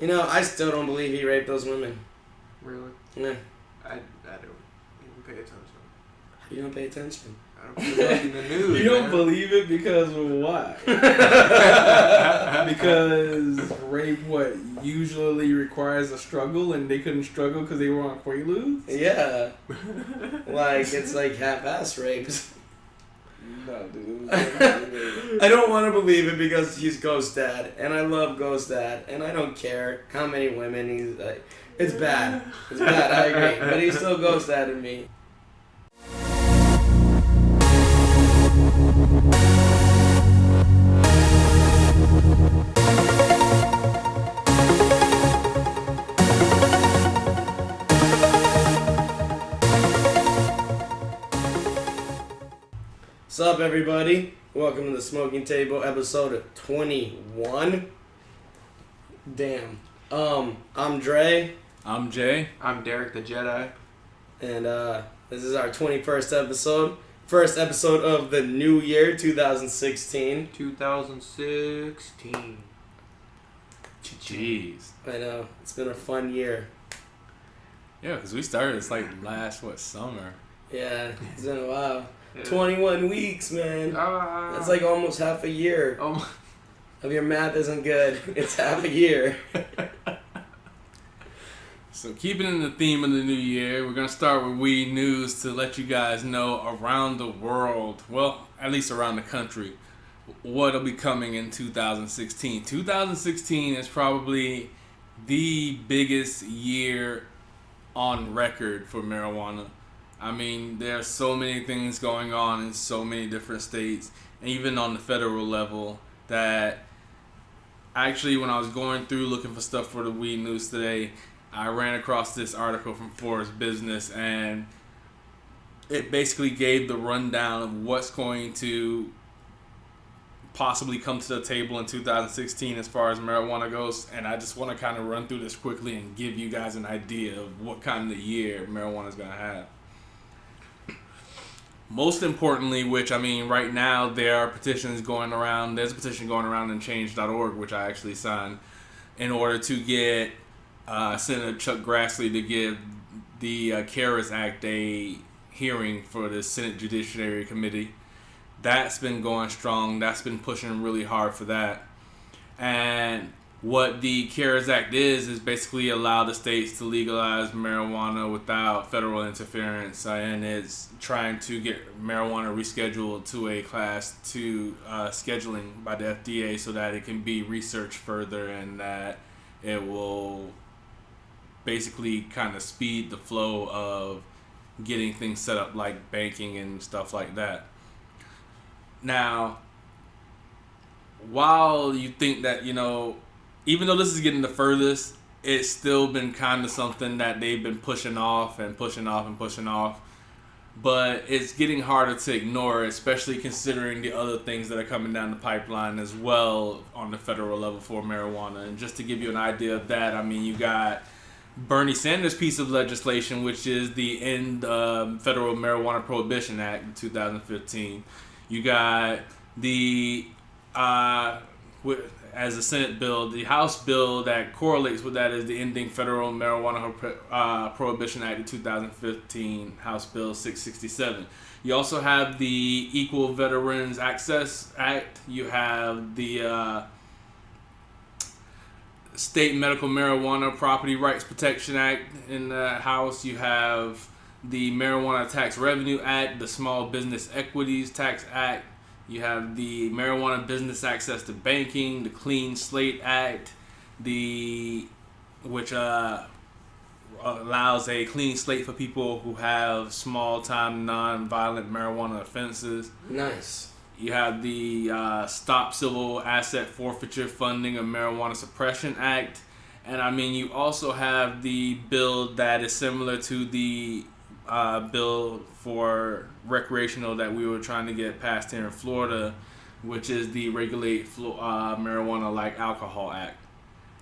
You know, I still don't believe he raped those women. Really? Yeah. I don't even pay attention. You don't pay attention. I don't put it in the news. You don't believe it because of why? Because rape, usually requires a struggle, and they couldn't struggle because they were on Quaaludes? Yeah. Like, it's like half-ass rapes. No, dude. I don't want to believe it because he's Ghost Dad, and I love Ghost Dad, and I don't care how many women he's like. It's bad. It's bad, I agree. But he's still Ghost Dad in me. What's up, everybody? Welcome to the Smoking Table, episode 21. Damn. I'm Dre. I'm Jay. I'm Derek the Jedi. And this is our 21st episode. First episode of the new year, 2016. 2016. Jeez. I know. It's been a fun year. Yeah, because we started this last summer. Yeah, it's been a while. Yeah. 21 weeks, man. That's like almost half a year. Oh If your math isn't good, it's half a year. So keeping in the theme of the new year, we're going to start with weed news to let you guys know around the world, well, at least around the country, what'll be coming in 2016. 2016 is probably the biggest year on record for marijuana. I mean, there are so many things going on in so many different states, and even on the federal level, that actually when I was going through looking for stuff for the weed news today, I ran across this article from Forbes Business, and it basically gave the rundown of what's going to possibly come to the table in 2016 as far as marijuana goes. And I just want to kind of run through this quickly and give you guys an idea of what kind of year marijuana is going to have. Most importantly, which, I mean, right now there are petitions going around. There's a petition going around in change.org, which I actually signed, in order to get Senator Chuck Grassley to give the CARES Act a hearing for the Senate Judiciary Committee. That's been going strong. That's been pushing really hard for that. And what the CARES Act is basically allow the states to legalize marijuana without federal interference, and it's trying to get marijuana rescheduled to a Class 2 scheduling by the FDA so that it can be researched further and that it will basically kind of speed the flow of getting things set up like banking and stuff like that. Now, while you think that, you know, even though this is getting the furthest, it's still been kind of something that they've been pushing off and pushing off and pushing off. But it's getting harder to ignore, especially considering the other things that are coming down the pipeline as well on the federal level for marijuana. And just to give you an idea of that, I mean, you got Bernie Sanders' piece of legislation, which is the End Federal Marijuana Prohibition Act of 2015. You got the as a Senate bill, the House bill that correlates with that is the Ending Federal Marijuana Prohibition Act of 2015, House Bill 667. You also have the Equal Veterans Access Act. You have the State Medical Marijuana Property Rights Protection Act in the House. You have the Marijuana Tax Revenue Act, the Small Business Equities Tax Act. You have the Marijuana Business Access to Banking, the Clean Slate Act, which allows a clean slate for people who have small-time, non-violent marijuana offenses. Nice. You have the Stop Civil Asset Forfeiture Funding of Marijuana Suppression Act. And I mean, you also have the bill that is similar to the bill for recreational that we were trying to get passed here in Florida, which is the Regulate Marijuana Like Alcohol Act.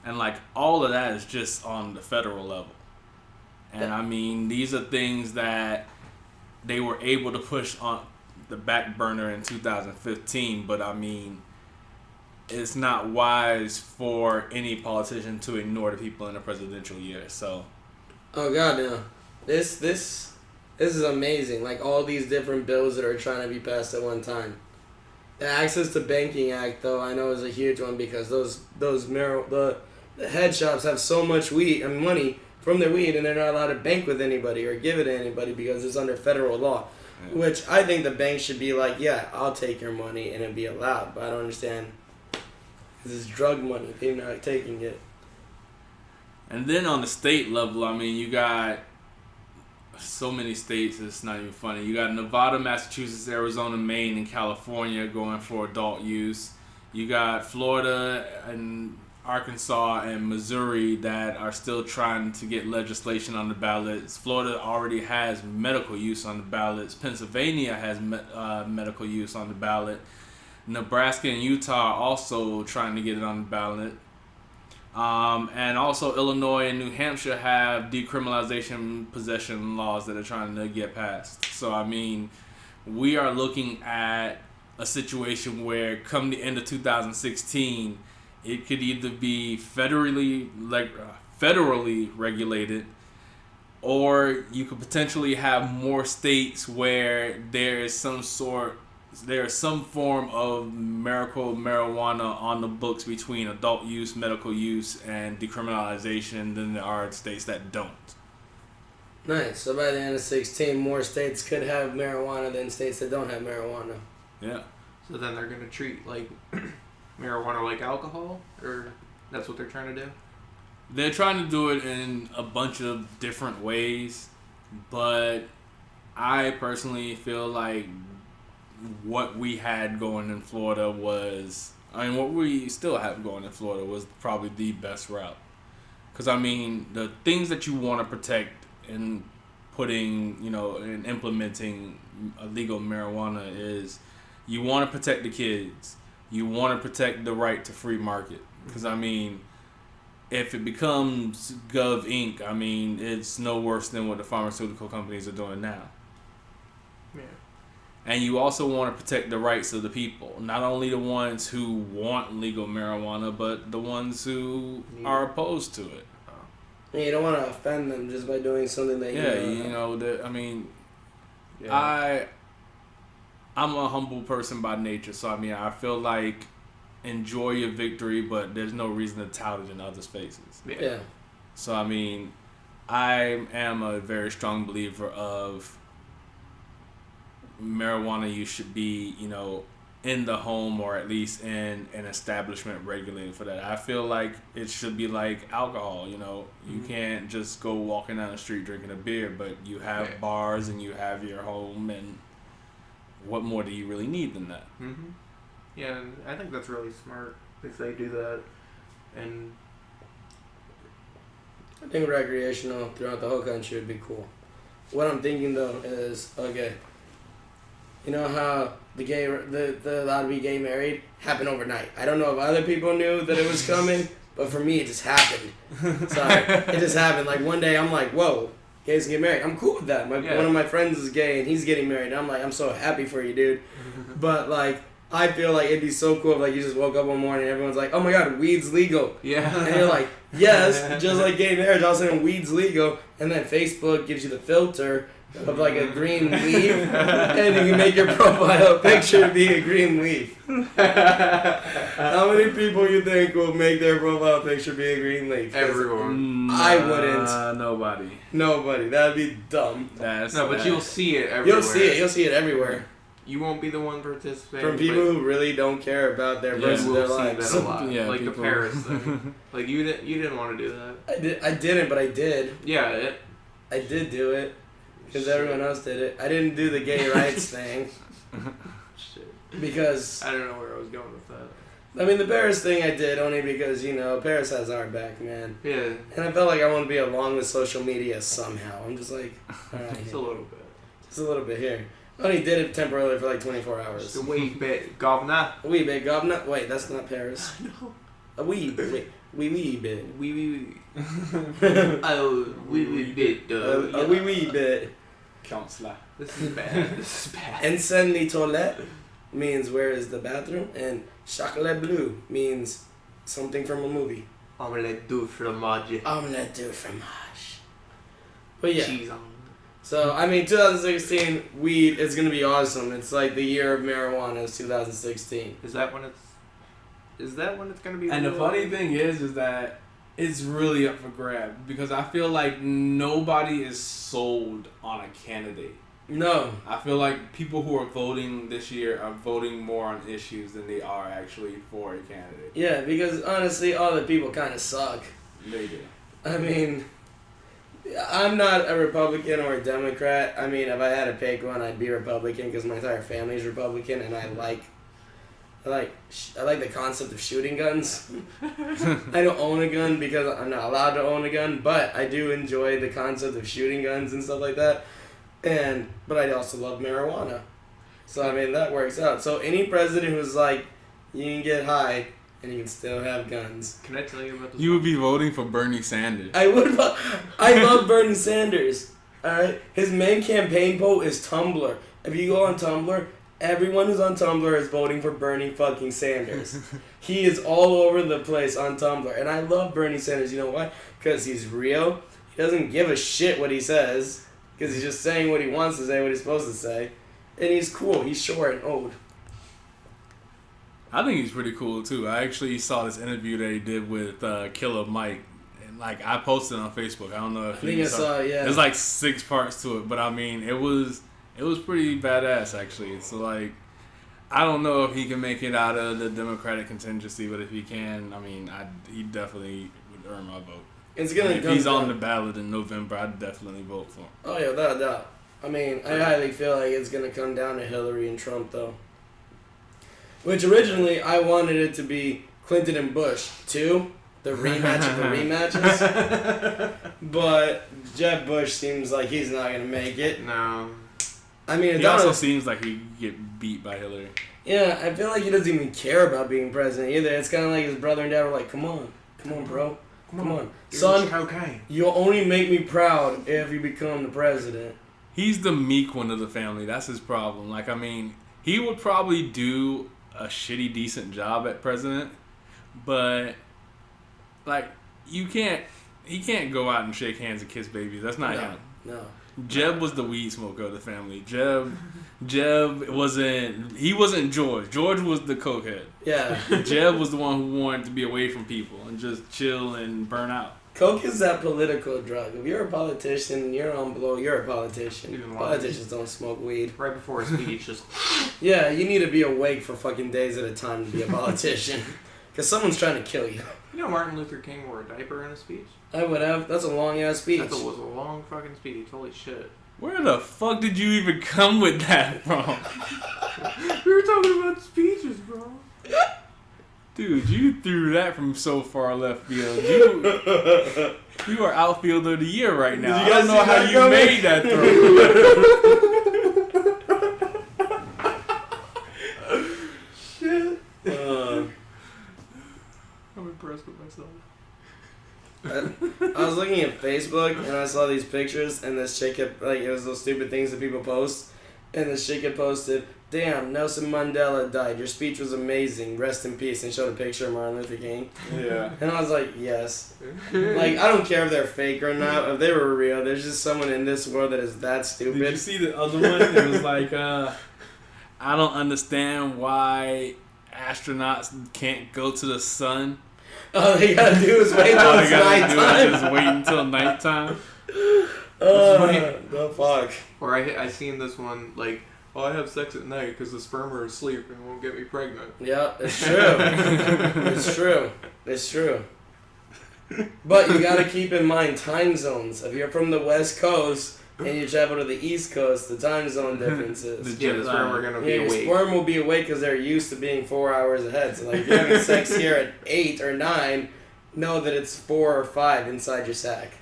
And like all of that is just on the federal level. And I mean, these are things that they were able to push on the back burner in 2015, but I mean, it's not wise for any politician to ignore the people in a presidential year. So, Oh God, no! This is amazing. Like all these different bills that are trying to be passed at one time. The Access to Banking Act, though, I know is a huge one because the head shops have so much money from their weed, and they're not allowed to bank with anybody or give it to anybody because it's under federal law. Yeah. Which I think the bank should be like, yeah, I'll take your money and it'd be allowed. But I don't understand. This is drug money. They're not taking it. And then on the state level, I mean, you got so many states, it's not even funny. You got Nevada, Massachusetts, Arizona, Maine, and California going for adult use. You got Florida and Arkansas and Missouri that are still trying to get legislation on the ballots. Florida already has medical use on the ballots. Pennsylvania has medical use on the ballot. Nebraska and Utah are also trying to get it on the ballot. And also Illinois and New Hampshire have decriminalization possession laws that are trying to get passed. So, I mean, we are looking at a situation where come the end of 2016, it could either be federally regulated, or you could potentially have more states where there is some form of medical marijuana on the books between adult use, medical use, and decriminalization than there are states that don't. Nice. So by the end of 16, more states could have marijuana than states that don't have marijuana. Yeah. So then they're going to treat like marijuana like alcohol, or that's what they're trying to do? They're trying to do it in a bunch of different ways, but I personally feel like what we had going in Florida was, what we still have going in Florida was probably the best route. Because, I mean, the things that you want to protect in putting, in implementing illegal marijuana is you want to protect the kids. You want to protect the right to free market. Because, I mean, if it becomes Gov Inc., I mean, it's no worse than what the pharmaceutical companies are doing now. Yeah. And you also want to protect the rights of the people. Not only the ones who want legal marijuana, but the ones who are opposed to it. And you don't want to offend them just by doing something that I'm a humble person by nature, so I feel like enjoy your victory, but there's no reason to tout it in others' faces. Yeah. So I am a very strong believer of marijuana use should be, in the home or at least in an establishment regulated for that. I feel like it should be like alcohol, You can't just go walking down the street drinking a beer, but you have bars and you have your home, and what more do you really need than that? Mm-hmm. Yeah, and I think that's really smart if they do that. And I think recreational throughout the whole country would be cool. What I'm thinking though is, okay, you know how the allowed to be gay married happened overnight. I don't know if other people knew that it was coming, but for me it just happened. Sorry, it just happened. Like one day I'm like, whoa, gays can get married. I'm cool with that. One of my friends is gay and he's getting married. I'm like, I'm so happy for you, dude. But like, I feel like it'd be so cool if like you just woke up one morning and everyone's like, oh my god, weed's legal. Yeah. And you're like, yes, just like gay marriage, all of a sudden weed's legal. And then Facebook gives you the filter of like a green leaf, and you can make your profile picture be a green leaf. How many people you think will make their profile picture be a green leaf? Everyone. I wouldn't. Nobody. That'd be dumb. But you'll see it everywhere. You'll see it everywhere. You won't be the one participating. From people who really don't care about their personal lives. That a lot. Yeah, like the Paris thing. Like you didn't want to do that. I didn't, but I did. Yeah. I did do it. Because everyone else did it. I didn't do the gay rights thing. Shit. Because I don't know where I was going with that. I mean, the Paris thing I did only because, Paris has our back, man. Yeah. And I felt like I want to be along with social media somehow. I'm just like, alright. Just a little bit. Just a little bit here. I only did it temporarily for like 24 hours. Just a wee bit, governor. A wee bit, governor. Wait, that's not Paris. No. A wee bit. Wee bit. Wee. Oh, wee bit, A wee bit. Counselor. This is bad. Ensign the toilet. means where is the bathroom, and chocolat bleu means something from a movie. Omelette du fromage. Omelette du fromage. But yeah. Cheese on. So, I mean, 2016, weed is going to be awesome. It's like the year of marijuana is 2016. Is that when it's gonna be? And the real? funny thing is that it's really up for grabs because I feel like nobody is sold on a candidate. No. I feel like people who are voting this year are voting more on issues than they are actually for a candidate. Yeah, because honestly, all the people kind of suck. They do. I mean, I'm not a Republican or a Democrat. I mean, if I had to pick one, I'd be Republican because my entire family's Republican, and I like the concept of shooting guns. I don't own a gun because I'm not allowed to own a gun, but I do enjoy the concept of shooting guns and stuff like that. But I also love marijuana. So, I mean, that works out. So, any president who's like, you can get high and you can still have guns. Can I tell you about this? You would be voting for Bernie Sanders. I love Bernie Sanders. Alright? His main campaign poll is Tumblr. If you go on Tumblr, everyone who's on Tumblr is voting for Bernie fucking Sanders. He is all over the place on Tumblr. And I love Bernie Sanders. You know why? Because he's real. He doesn't give a shit what he says. Because he's just saying what he wants to say, what he's supposed to say. And he's cool. He's short and old. I think he's pretty cool too. I actually saw this interview that he did with Killer Mike, and like I posted it on Facebook. I don't know if I think I saw it. Yeah. There's like 6 parts to it, but I mean it was pretty badass actually. So like I don't know if he can make it out of the Democratic contingency, but if he can, I mean he definitely would earn my vote. It's gonna if he's on the ballot in November, I'd definitely vote for him. Oh yeah, without a doubt. I mean, I highly feel like it's gonna come down to Hillary and Trump though. Which originally I wanted it to be Clinton and Bush too, the rematch of the rematches. But Jeb Bush seems like he's not gonna make it. No. I mean, He also seems like he could get beat by Hillary. Yeah, I feel like he doesn't even care about being president either. It's kind of like his brother and dad were like, "Come on, bro, come on, son, Okay. you'll only make me proud if you become the president." He's the meek one of the family. That's his problem. Like, I mean, he would probably do a shitty, decent job at president, but like, he can't go out and shake hands and kiss babies. That's not him. No. Jeb was the weed smoker of the family. Jeb wasn't George. George was the cokehead. Yeah. Jeb was the one who wanted to be away from people and just chill and burn out. Coke is that political drug. If you're a politician and you're on blow, you're a politician. Even Politicians don't smoke weed. Right before his speech, just Yeah, you need to be awake for fucking days at a time to be a politician. Because someone's trying to kill you. you know Martin Luther King wore a diaper in his speech. I would have. That's a long ass speech. That was a long fucking speech. Holy shit. Where the fuck did you even come with that from? We were talking about speeches, bro. Dude, you threw that from so far left field. You are outfielder of the year right now. I don't know how you made that throw. Shit. I'm impressed with myself. I was looking at Facebook and I saw these pictures and this chick had, like, it was those stupid things that people post, and this chick had posted, "Damn, Nelson Mandela died. Your speech was amazing. Rest in peace," and showed a picture of Martin Luther King. Yeah. And I was like, yes. Like, I don't care if they're fake or not. If they were real, there's just someone in this world that is that stupid. Did you see the other one? It was like, I don't understand why astronauts can't go to the sun. All they gotta do is wait All until they it's gotta do is nighttime. just wait until nighttime. The fuck. Or I seen this one, like, oh, I have sex at night because the sperm are asleep and won't get me pregnant. Yeah, it's true. It's true. It's true. But you gotta keep in mind time zones. If you're from the West Coast and you travel to the East Coast, the time zone differences. Yeah, the sperm are gonna be Your awake. sperm will be awake because they're used to being 4 hours ahead. So, like, if you're having sex here at 8 or 9, know that it's 4 or 5 inside your sack.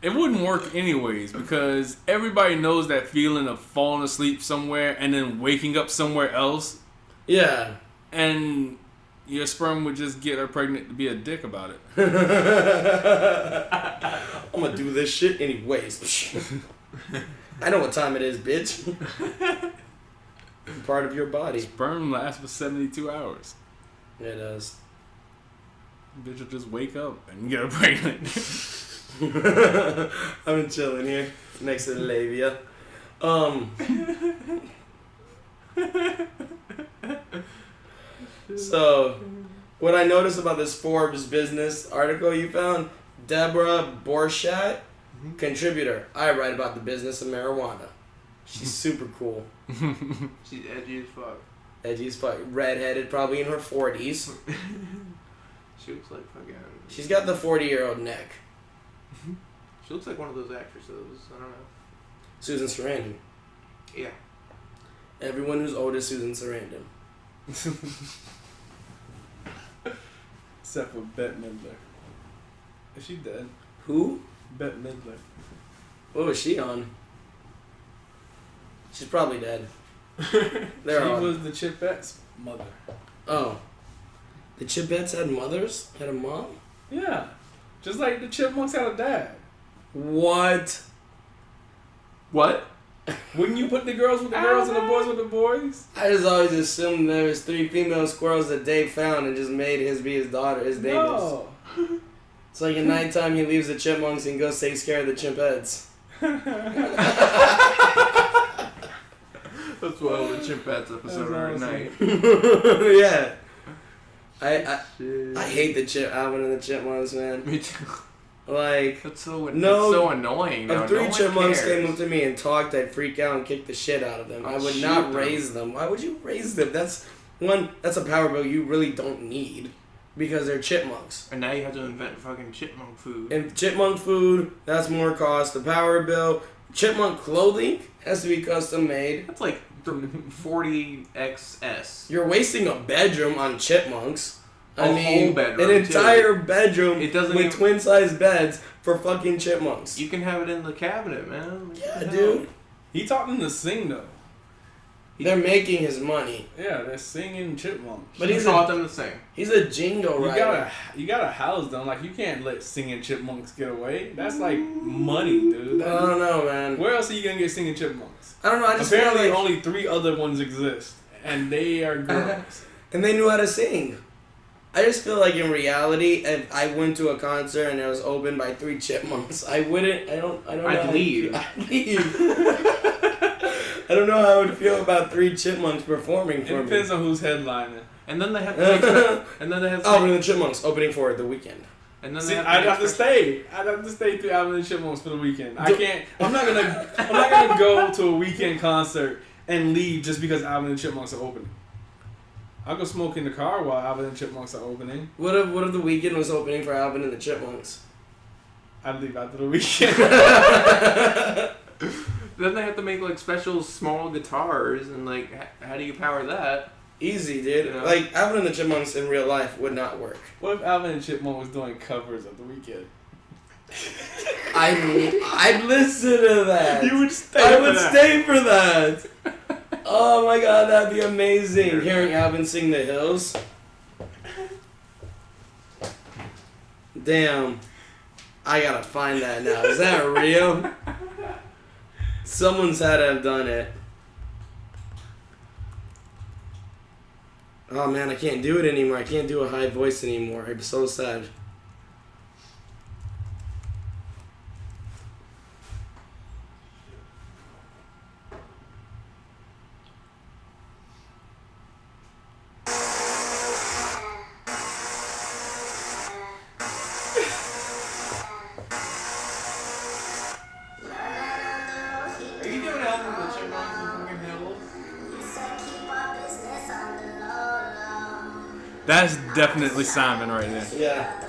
It wouldn't work anyways because everybody knows that feeling of falling asleep somewhere and then waking up somewhere else. Yeah. And your sperm would just get her pregnant to be a dick about it. I'm gonna do this shit anyways. I know what time it is, bitch. part of your body. Sperm lasts for 72 hours. It does. Bitch will just wake up and get her pregnant. I'm chilling here next to the labia. So, what I noticed about this Forbes business article you found, Deborah Borchardt, contributor. I write about the business of marijuana. She's super cool. She's edgy as fuck. Edgy as fuck. Redheaded, probably in her 40s. She looks like fucking... She's got the 40-year-old neck. She looks like one of those actresses. I don't know. Susan Sarandon. Yeah. Everyone who's old is Susan Sarandon. Except for Bette Midler. Is she dead? Who? Bette Midler. What was she on? She's probably dead. She all... was the Chipettes' mother. Oh. The Chipettes had mothers? Had a mom? Yeah. Just like the Chipmunks had a dad. What? What? Wouldn't you put the girls with the girls and the boys with the boys? I just always assumed there was 3 female squirrels that Dave found and just made his be his daughter, his babies. No. It's like at nighttime he leaves the chipmunks and goes takes care of the chimpettes. That's why the Chimpettes episode every night. Yeah. I hate the Alvin and the Chipmunks, man. Me too. Like, That's so annoying. If 3 no chipmunks cares. came up to me and talked, I'd freak out and kick the shit out of them. I would not raise them. Why would you raise them? That's a power bill you really don't need because they're chipmunks. And now you have to invent fucking chipmunk food. And chipmunk food, that's more cost. The power bill, chipmunk clothing has to be custom made. That's like 40XS. You're wasting a bedroom on chipmunks. Whole bedroom, an entire bedroom It doesn't with even- twin-sized beds for fucking chipmunks. You can have it in the cabinet, man. Yeah, dude. He taught them to sing though. They're making his money. Yeah, they're singing chipmunks. But He taught them to sing. He's a jingle writer. You gotta house them. Like you can't let singing chipmunks get away. That's like money, dude. I don't know, man. Where else are you gonna get singing chipmunks? I don't know. I just Apparently, feel like... only 3 other ones exist, and they are girls. And they knew how to sing. I just feel like in reality, if I went to a concert and it was opened by 3 chipmunks, I wouldn't. I don't know. I'd leave. I'd leave. I don't know how I would feel about 3 chipmunks performing It for me. depends on who's headlining. And then they have to make and then they have to Alvin and the Chipmunks opening for The Weeknd. and then See, they have I'd to have to stay. I'd have to stay through Alvin and the Chipmunks for the weekend. I can't. I'm not gonna go to a weekend concert and leave just because Alvin and the Chipmunks are opening. I'll go smoke in the car while Alvin and the Chipmunks are opening. What if The Weeknd was opening for Alvin and the Chipmunks? I'd leave after the weekend. Then they have to make like special small guitars and like how do you power that? Easy, dude. Yeah. Like Alvin and the Chipmunks in real life would not work. What if Alvin and Chipmunk was doing covers of the weekend? I'd listen to that. You would stay. I for would that. stay for that. Oh my god, that'd be amazing. Hearing Alvin sing The Hills. Damn. I gotta find that now. Is that real? Someone's had to have done it. Oh man, I can't do it anymore. I can't do a high voice anymore. I'm so sad. Are you doing Alvin and the Chipmunks and fucking Hills? That's definitely Simon right there. Yeah.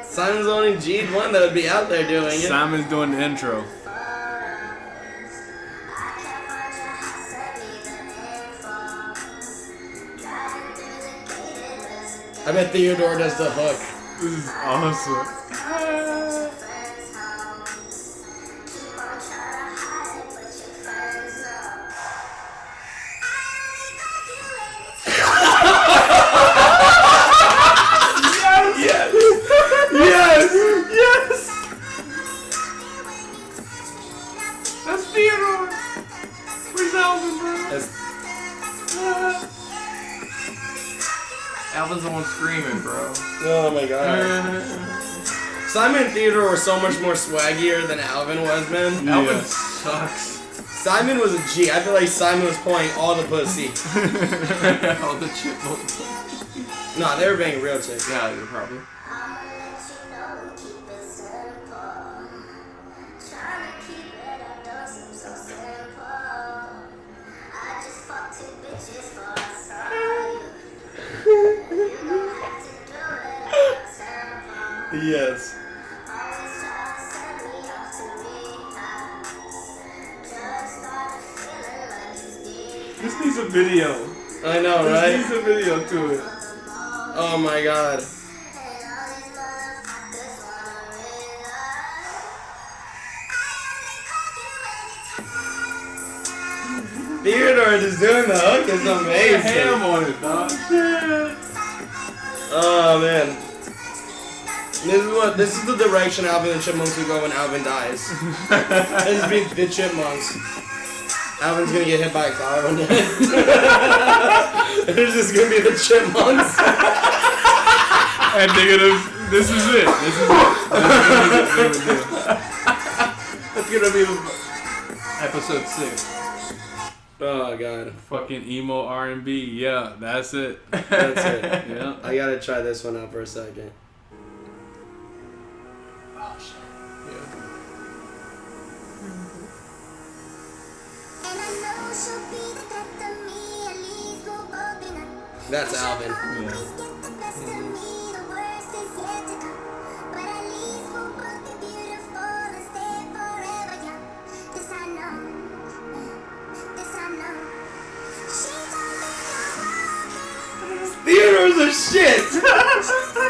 Simon's only G'd one that would be out there doing it. Simon's doing the intro. I bet Theodore does the hook. This is awesome. Yes! That's Theodore! Where's Alvin, bro? That's Oh my god. Simon and Theodore were so much more swaggier than Alvin was, man. Yeah. Alvin sucks. Simon was a G. I feel like Simon was pulling all the pussy. All the chipmunks. Nah, they were banging real chicks. Yeah, you're probably. Yes. This needs a video. I know, This right? needs a video to it. Oh my god. Theodore just doing the hook is Ham amazing. on it, dog. Oh man. This is the direction Alvin and Chipmunks will go when Alvin dies. This be the Chipmunks. Alvin's gonna get hit by a car one day. There's just gonna be the Chipmunks. And they're gonna. This is it. This is it. That's gonna be episode 6. Oh god. Fucking emo R&B. Yeah, that's it. That's it. Yeah. I gotta try this one out for a second. That's Alvin. Yeah. Theodore's a shit!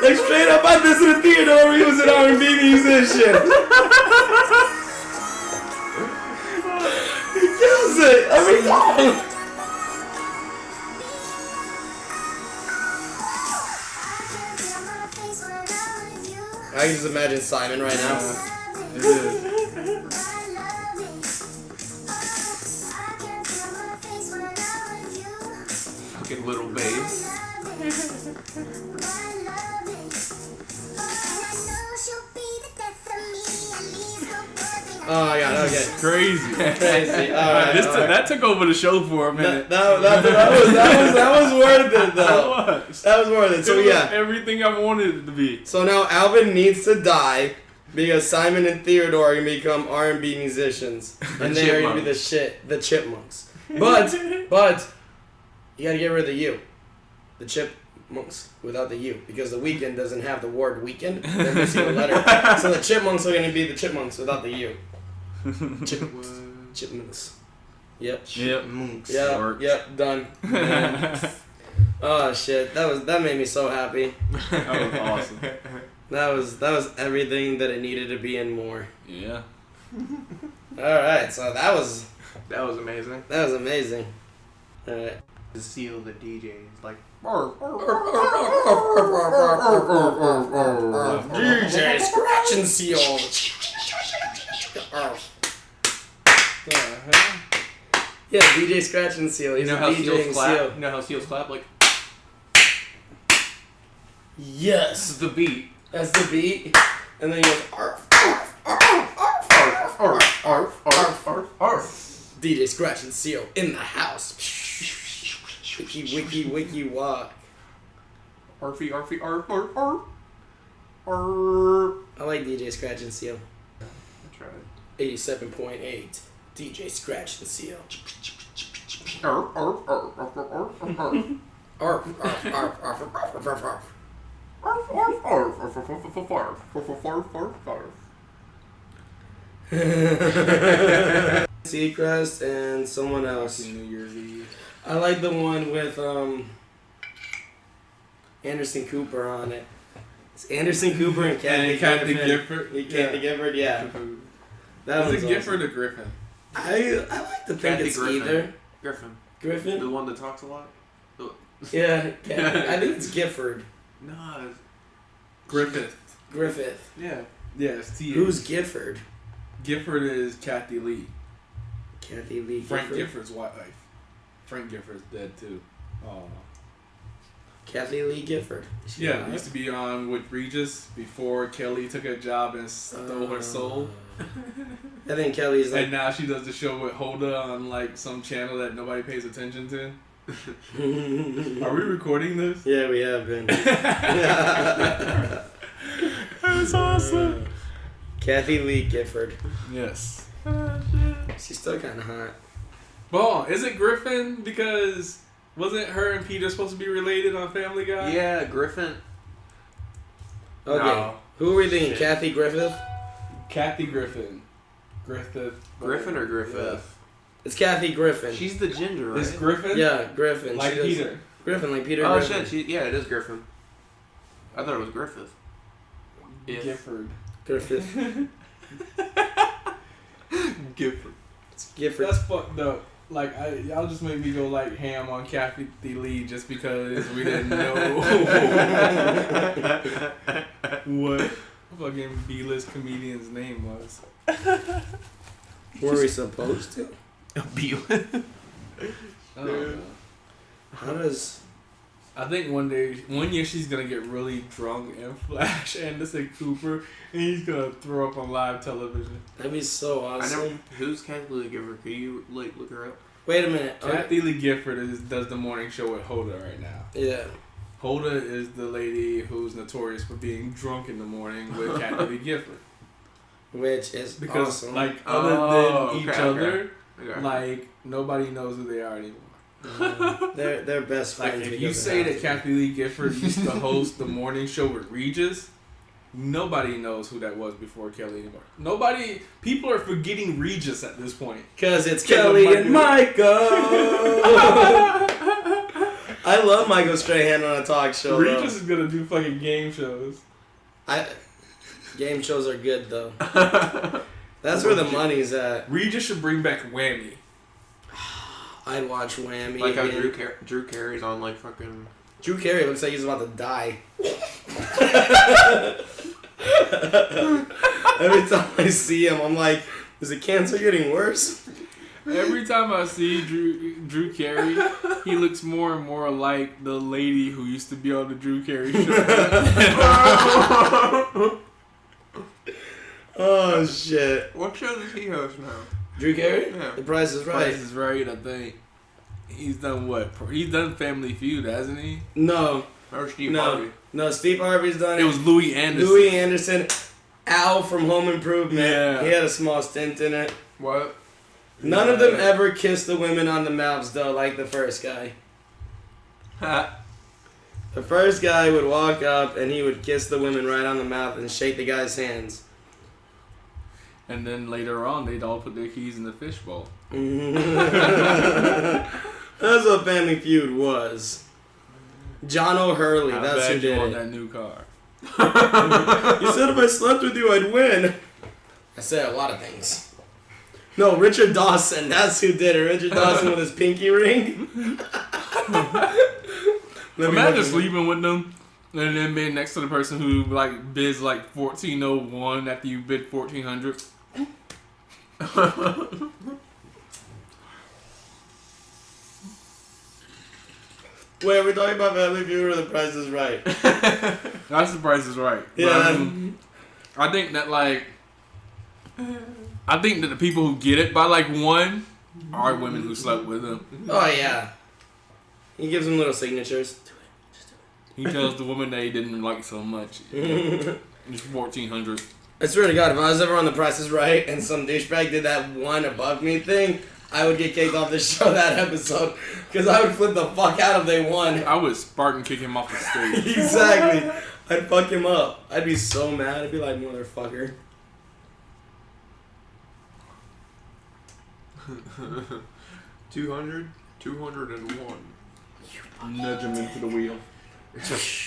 Like straight up, I listened to Theodore, he was an R&B musician. He kills it every time. I can just imagine Simon right now. It is. Fucking little bass. Oh my god, okay. Crazy. Crazy. Alright. That took over the show for a minute. That was worth it though. That was worth it. So It was yeah. everything I wanted it to be. So now Alvin needs to die because Simon and Theodore are gonna become R&B musicians, and they are gonna be the Chipmunks. But you gotta get rid of the U, the Chipmunks without the U, because the Weeknd doesn't have the word weekend. They're missing a letter, so the Chipmunks are gonna be the Chipmunks without the U. Chipmunks. Yep. Chipmunks. Yep. Done. Oh shit, that made me so happy. That was awesome. That was everything that it needed to be and more. Yeah. Alright, so that was amazing. amazing. Alright. To seal the DJs like. DJ Scratch and Seal. Yeah, DJ Scratch and Seal. He's You know how DJ seals and clap? Seal. You know how seals clap? Like, this Yes, is the beat. that's the beat. And then he goes arf, Arf. DJ Scratch and Seal in the house. Wiki walk. Arf. I like DJ Scratch and Seal. That's right. 87.8. DJ Scratch and Seal. Arf. Arf. Seacrest and someone else. New Year's Eve. I like the one with Anderson Cooper on it. It's Anderson Cooper and Kathy Gifford. Kathy Gifford, yeah. That Was was it Gifford or Griffin? I like to think Kathy it's Griffin. either Griffin. Griffin. The one that talks a lot? Yeah, Kathy. I think it's Gifford. No. Griffith. Griffith. Yeah. Yes, T. Who's Gifford? Gifford is Kathy Lee. Kathy Lee. Frank Gifford. Gifford's wife. Frank Gifford's dead too. Oh. Kathy Lee Gifford. Yeah, used to be on with Regis before Kelly took a job and stole her soul. I think Kelly's like. And now she does the show with Hoda on like some channel that nobody pays attention to. Are we recording this? Yeah, we have been. That's awesome. Kathy Lee Gifford. Yes. She's still kind of hot. Well, is it Griffin? Because wasn't her and Peter supposed to be related on Family Guy? Yeah, Griffin. Okay. No. Who are we thinking? Shit. Kathy Griffith? Kathy Griffin. Griffin Griffin or Griffith? It's Kathy Griffin. She's the ginger, right? Is Griffin? Yeah, Griffin. Like She does- Peter. Griffin, like Peter Oh Griffin. shit, yeah, it is Griffin. I thought it was Griffith. If. Gifford. Griffith. Gifford. It's Gifford. That's fucked up. Like, y'all just made me go like ham on Kathy Lee just because we didn't know what fucking B-list comedian's name was. Were we supposed to? B-list. I don't know. How does... I think one year she's gonna get really drunk and flash Anderson Cooper, and he's gonna throw up on live television. That'd be so I awesome. never. Who's Kathy Lee Gifford? Could you like look her up? Wait a minute. Kathy Lee Gifford does the morning show with Hoda right now. Yeah. Hoda is the lady who's notorious for being drunk in the morning with Kathy Lee Gifford. Which is Because awesome. like other than each okay, other, Okay. like nobody knows who they are anymore. They're best friends. Like if because you of say that Kathy. Kathy Lee Gifford used to host the morning show with Regis, nobody knows who that was before Kelly anymore. Nobody, people are forgetting Regis at this point. Because it's Because of Kelly and Michael. I love Michael Strahan on a talk show. Regis is gonna do fucking game shows. Game shows are good though. That's where the money's at. Regis should bring back Whammy. I'd watch Whammy. Like how again. Drew Carey's on like fucking. Drew Carey looks like he's about to die. Every time I see him, I'm like, is the cancer getting worse? Every time I see Drew Carey, he looks more and more like the lady who used to be on the Drew Carey show. Oh shit! What show does he host now? Drew Carey? Yeah. The Price is Right. Price is Right, I think. He's done what? He's done Family Feud, hasn't he? No, Or Steve no, Harvey? no. Steve Harvey's done It was Louis Anderson. Louis Anderson, Al from Home Improvement. Yeah. He had a small stint in it. What? None of them ever kissed the women on the mouths though, like the first guy. The first guy would walk up and he would kiss the women right on the mouth and shake the guy's hands. And then later on, they'd all put their keys in the fishbowl. That's what Family Feud was. John O'Hurley, How that's who bad you did want it. that new car? You said if I slept with you, I'd win. I said a lot of things. No, Richard Dawson, that's who did it. Richard Dawson with his pinky ring. Imagine sleeping with them and then being next to the person who like bids like 1401 after you bid 1400. Wait, we're talking about Family Feud or The Price is Right? That's the Price is Right. Yeah. I think that like, I think that the people who get it by like one are women who slept with him. Oh, yeah. He gives them little signatures. He tells the woman that he didn't like so much. It's 1400. I swear to God, if I was ever on The Price is Right and some douchebag did that one above me thing, I would get kicked off the show that episode because I would flip the fuck out if they won. I would Spartan kick him off the stage. Exactly. I'd fuck him up. I'd be so mad. I'd be like, motherfucker. 200? 201. Nudge him into the wheel.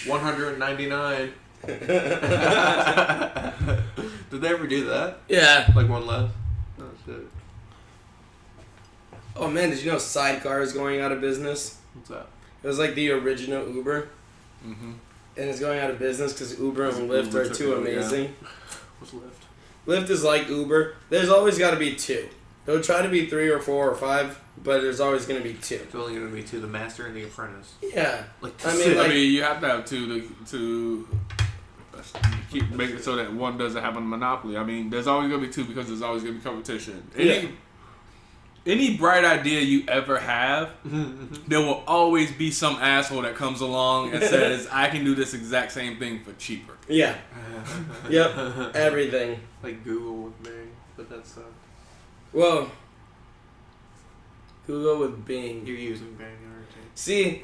199. Did they ever do that? Yeah. Like one less? Oh shit. Oh man, did you know Sidecar is going out of business? What's that? It was like the original Uber. Mm-hmm. And it's going out of business because Uber and Uber Lyft are took too it over, yeah. amazing. What's left? Lyft is like Uber. There's always got to be two. There'll try to be 3 or 4 or 5, but there's always going to be 2. It's only going to be 2, the Master and the Apprentice. Yeah. Like, I mean, you have to have 2 to keep making it so that one doesn't have a monopoly. I mean, there's always going to be 2 because there's always going to be competition. Any bright idea you ever have, there will always be some asshole that comes along and says, I can do this exact same thing for cheaper. Yeah. Yep. Everything. Like Google with Bing, but that's Well, Google with Bing. you're using Bing, aren't you? See,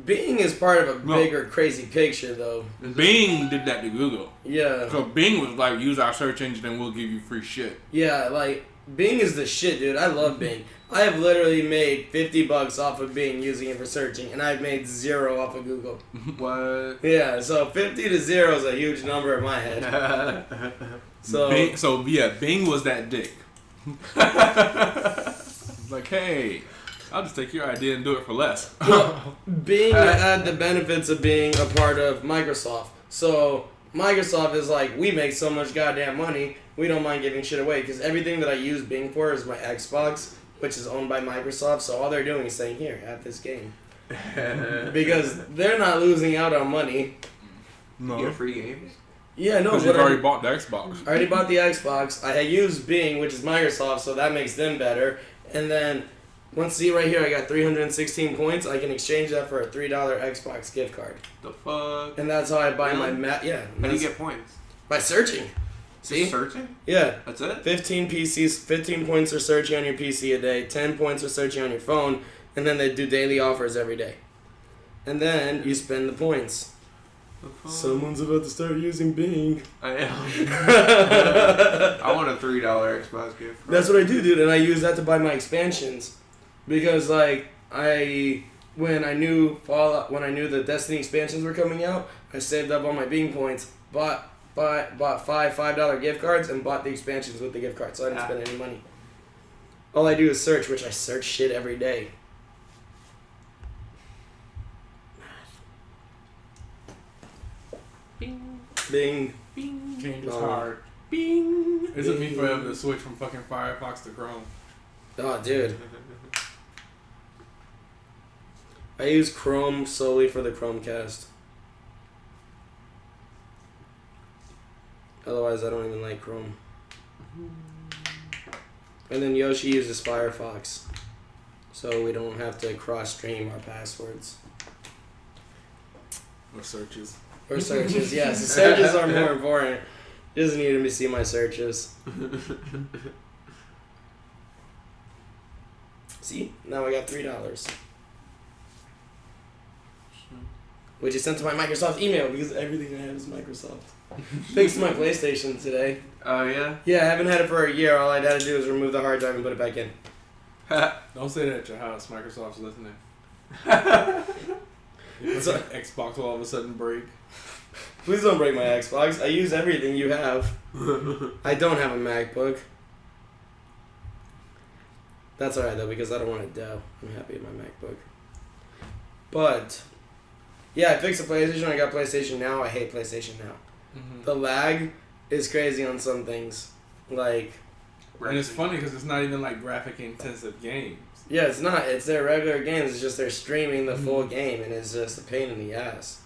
Bing is part of a bigger crazy picture, though. Bing did that to Google. Yeah. So Bing was like, use our search engine and we'll give you free shit. Yeah, like, Bing is the shit, dude. I love Bing. I have literally made $50 off of Bing using it for searching, and I've made 0 off of Google. What? Yeah, so 50 to 0 is a huge number in my head. So, Bing was that dick. Like, hey, I'll just take your idea and do it for less. well, Bing had the benefits of being a part of Microsoft. So Microsoft is like, we make so much goddamn money, we don't mind giving shit away, because everything that I use Bing for is my Xbox, which is owned by Microsoft, so all they're doing is saying, here, have this game. Because they're not losing out on money. You get free games? Yeah, no, Because but you've already bought the Xbox. I already bought the Xbox. I use Bing, which is Microsoft, so that makes them better. And then, see right here, I got 316 points. I can exchange that for a $3 Xbox gift card. The fuck? And that's how I buy my Really? Yeah. How do you get points? By searching. See? Just searching? Yeah. That's it? 15 points are searching on your PC a day, 10 points are searching on your phone, and then they do daily offers every day. And then you spend the points. Someone's about to start using Bing. I am. I want a $3 Xbox gift card. That's what I do, dude, and I use that to buy my expansions. Because, like, when I knew the Destiny expansions were coming out, I saved up all my Bing points, bought $5 gift cards, and bought the expansions with the gift cards, so I didn't spend any money. All I do is search, which I search shit every day. Bing. Bing. Bing. Change is Oh. hard. Bing. It took me forever to switch from fucking Firefox to Chrome. Oh, dude. I use Chrome solely for the Chromecast. Otherwise, I don't even like Chrome. And then Yoshi uses Firefox. So we don't have to cross-stream our passwords. Or searches. Or searches, yes. The searches are more important. He doesn't need to see my searches. See? Now I got $3. Which is sent to my Microsoft email because everything I have is Microsoft. Fixed my PlayStation today. Oh, yeah? Yeah, I haven't had it for a year. All I had to do is remove the hard drive and put it back in. Don't say that at your house. Microsoft's listening. So- Xbox will all of a sudden break. Please don't break my Xbox. I use everything you have. I don't have a MacBook. That's alright though, because I don't want a Dell. I'm happy with my MacBook. But, yeah, I fixed the PlayStation. I got PlayStation Now. I hate PlayStation Now. Mm-hmm. The lag is crazy on some things. Like, And it's funny because it's not even like graphic intensive games. yeah, it's not. It's their regular games. It's just they're streaming the full game, and it's just a pain in the ass.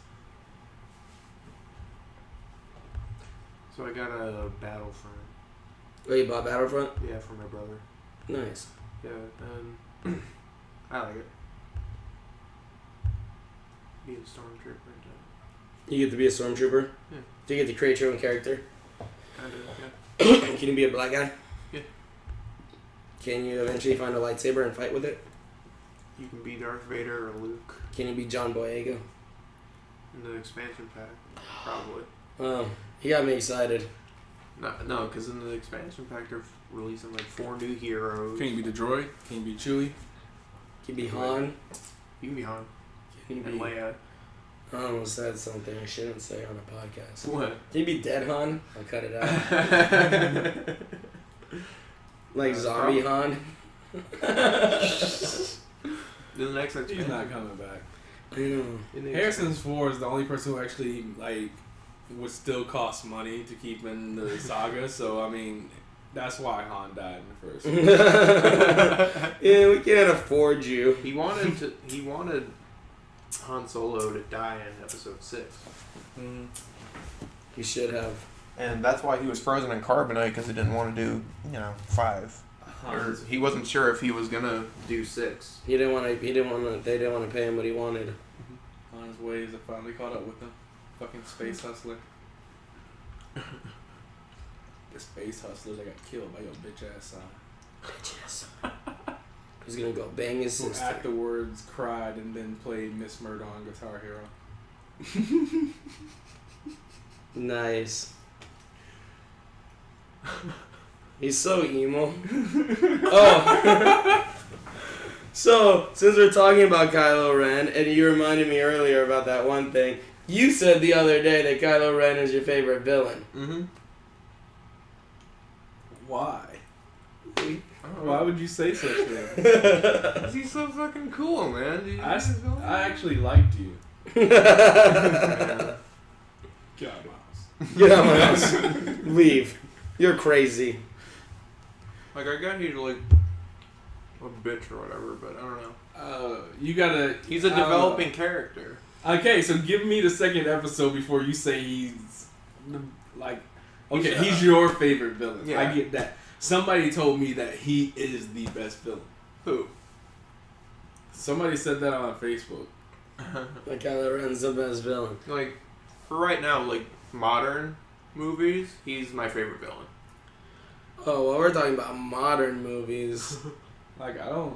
So I got a Battlefront. Oh, you bought Battlefront? Yeah, for my brother. Nice. Yeah, and I like it. Be a stormtrooper. You get to be a stormtrooper? Yeah. Do you get to create your own character? Kind of, yeah. Can you be a black guy? Yeah. Can you eventually find a lightsaber and fight with it? You can be Darth Vader or Luke Can you be John Boyega? in the expansion pack. Probably. Oh, he got me excited. No, because in the expansion pack they're releasing like 4 new heroes. Can you be the droid? Can you be Chewie? Can you be Han? You can be Han Can you and be... Leia. I almost said something I shouldn't say on a podcast. What? Can you be dead Han? I'll cut it out. Like zombie Han? The next He's expansion. not coming back. I know. in the Harrison Ford is the only person who actually like would still cost money to keep in the saga. So I mean, That's why Han died in the first. Yeah, we can't afford you. He wanted Han Solo to die in Episode 6. Mm. He should have. And that's why he was frozen in carbonite, because he didn't want to do, 5. Or he wasn't sure if he was gonna do 6. He didn't want to. They didn't want to pay him what he wanted. Han's ways have finally caught up with him. Fucking space hustler. The space hustler that got killed by your bitch ass son. Bitches. He's gonna go bang his Who sister. afterwards cried and then played Miss Murder on Guitar Hero. Nice. He's so emo. Oh. So, since we're talking about Kylo Ren, and you reminded me earlier about that one thing, you said the other day that Kylo Ren is your favorite villain. Mm-hmm. Why? Why would you say such things? He's so fucking cool, man. I actually liked you. Get Get out of my house. out of my house. Leave. You're crazy. Like, I got you to, like, a bitch or whatever, but I don't know. You gotta... He's a developing character. Okay, so give me the second episode before you say he's... Like... Okay, he's your favorite villain. Yeah. I get that. Somebody told me that he is the best villain. Who? Somebody said that on Facebook. Like Kylo Ren's the best villain. Like, for right now, like, modern movies, he's my favorite villain. Oh, well, we're talking about modern movies. Like, I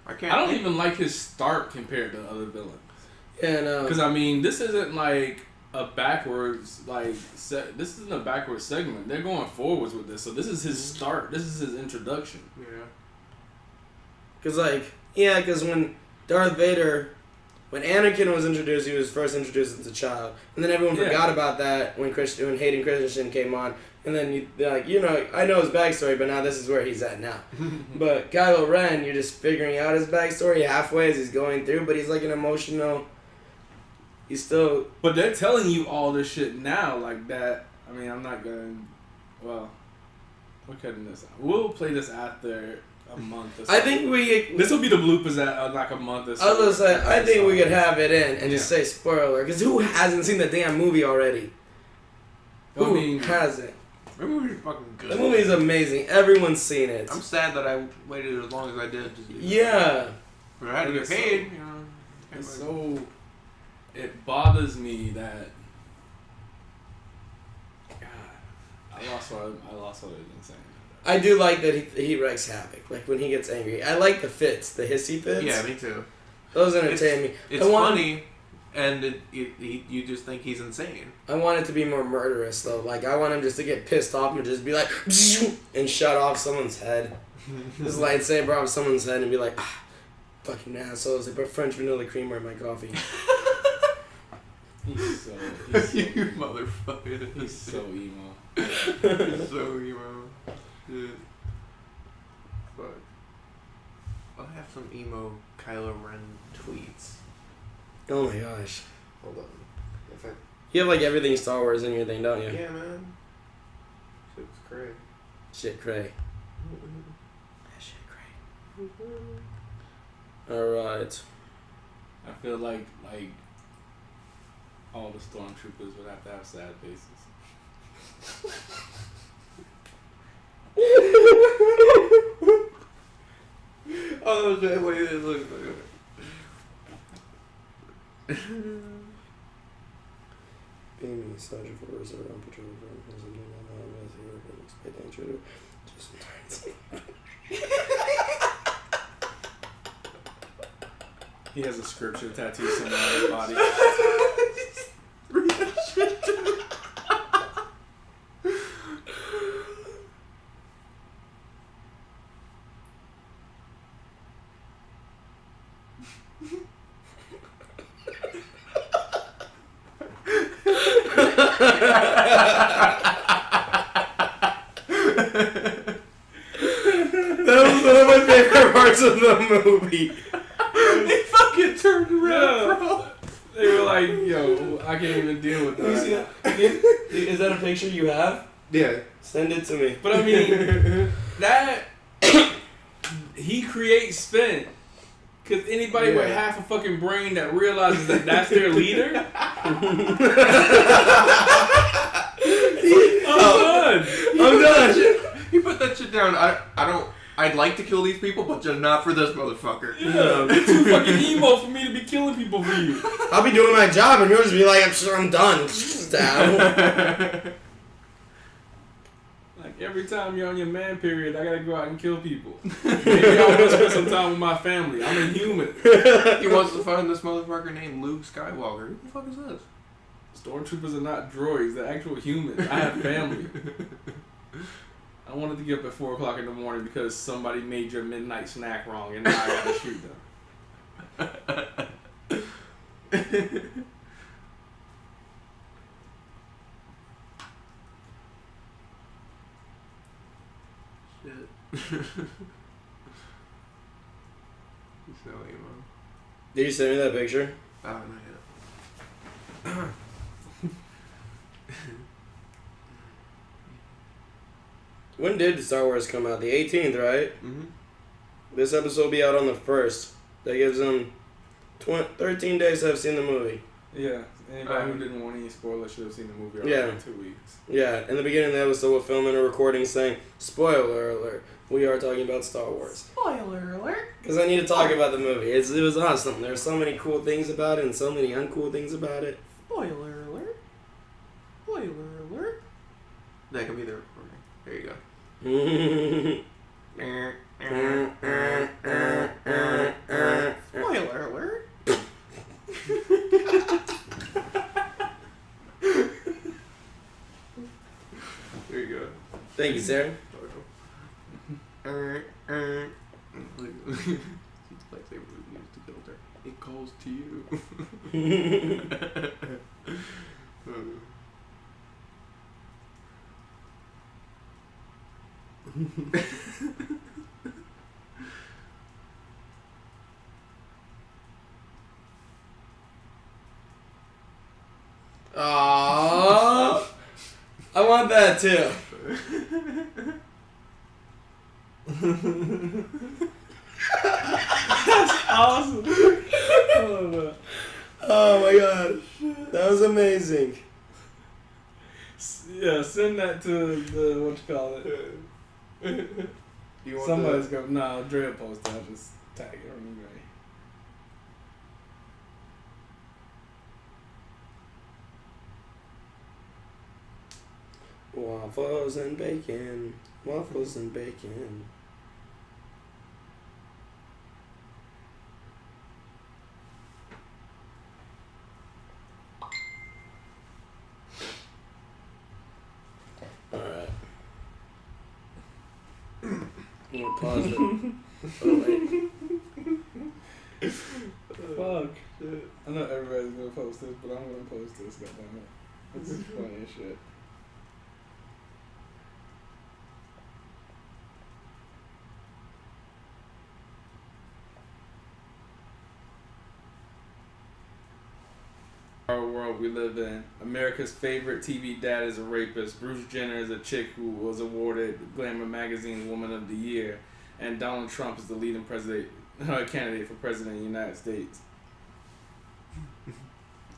I don't even like his start compared to other villains. Yeah, no. Because, I mean, this isn't like a backwards, like, this isn't a backwards segment. They're going forwards with this. So this is his start. This is his introduction. Yeah. Because when Darth Vader, when Anakin was introduced, he was first introduced as a child. And then everyone forgot about that when Hayden Christensen came on. And then they're like, I know his backstory, but now this is where he's at now. But Kylo Ren, you're just figuring out his backstory halfway as he's going through, but he's like an emotional... He's still... But they're telling you all this shit now, like that. I mean, I'm not going to... Well, we're cutting this out. We'll play this after a month or so. I think This will be the bloopers at like a month or so. I was going to say, I think we could have it in and just say spoiler. Because who hasn't seen the damn movie already? Who hasn't? The movie's fucking good. The movie's amazing. Everyone's seen it. I'm sad that I waited as long as I did. Yeah. But I had to get paid, It's so... It bothers me that... God. I lost what I was saying. I do like that he wreaks havoc. Like when he gets angry. I like the fits, the hissy fits. Yeah, me too. Those entertain me. It's funny, and you just think he's insane. I want it to be more murderous though. Like I want him just to get pissed off and just be like and shut off someone's head. Just lightsaber off someone's head and be like, fucking assholes. They put French vanilla creamer in my coffee. He's so You motherfucker. He's so emo. He's so emo. Dude. Fuck. I'll have some emo Kylo Ren tweets. Oh my gosh. Hold on. If I... You have like everything Star Wars in your thing, don't you? Yeah, man. Shit's crazy. Shit cray. Shit cray. Alright. I feel like all the stormtroopers would have to have sad faces. Oh, wait, look. Being Sergeant for Reserve on patrol from President Obama's European expect intruder just He has a scripture tattoo somewhere on his body. Read that shit to me. That was one of my favorite parts of the movie. He fucking turned around, bro. They were like, yo, I can't even deal with that. Is that a picture you have? Yeah. Send it to me. But I mean, that he creates spin. Cause anybody with half a fucking brain that realizes that that's their leader, I'm done. You put that shit down. I don't. I'd like to kill these people, but just not for this motherfucker. Yeah, you're too fucking emo for me to be killing people for you. I'll be doing my job and yours will be like, I'm done. Stab. Like every time you're on your man period, I gotta go out and kill people. Maybe I want to spend some time with my family. I'm a human. He wants to find this motherfucker named Luke Skywalker. Who the fuck is this? Stormtroopers are not droids; they're actual humans. I have family. I wanted to get up at 4 o'clock in the morning because somebody made your midnight snack wrong, and now I gotta shoot them. Shit. He's so emo. Did you send me that picture? Oh, not yet. When did Star Wars come out? The 18th, right? Mm-hmm. This episode will be out on the 1st. That gives them 13 days to have seen the movie. Yeah, anybody who didn't want any spoilers should have seen the movie already in 2 weeks. Yeah, in the beginning of the episode, we're filming a recording saying, spoiler alert, we are talking about Star Wars. Spoiler alert. Because I need to talk about the movie. It was awesome. There's so many cool things about it and so many uncool things about it. Spoiler alert. Spoiler alert. That could be the recording. There you go. Spoiler alert. There you go. Thank you, Sarah. Lightsaber was used to kill her. It calls to you. Aww. I want that too. That's awesome. Oh my god. That was amazing. Yeah, send that to the, what you call it. You want Somebody's going to, no, Dre will post it. I'll just tag it on Dre. Waffles and bacon. Waffles and bacon. Alright. I'm gonna pause it. Oh, wait. Fuck. I know everybody's going to post this, but I'm going to post this, goddammit. This is funny as shit. Our world we live in. America's favorite TV dad is a rapist. Bruce Jenner is a chick who was awarded Glamour Magazine's Woman of the Year, and Donald Trump is the leading candidate for president of the United States.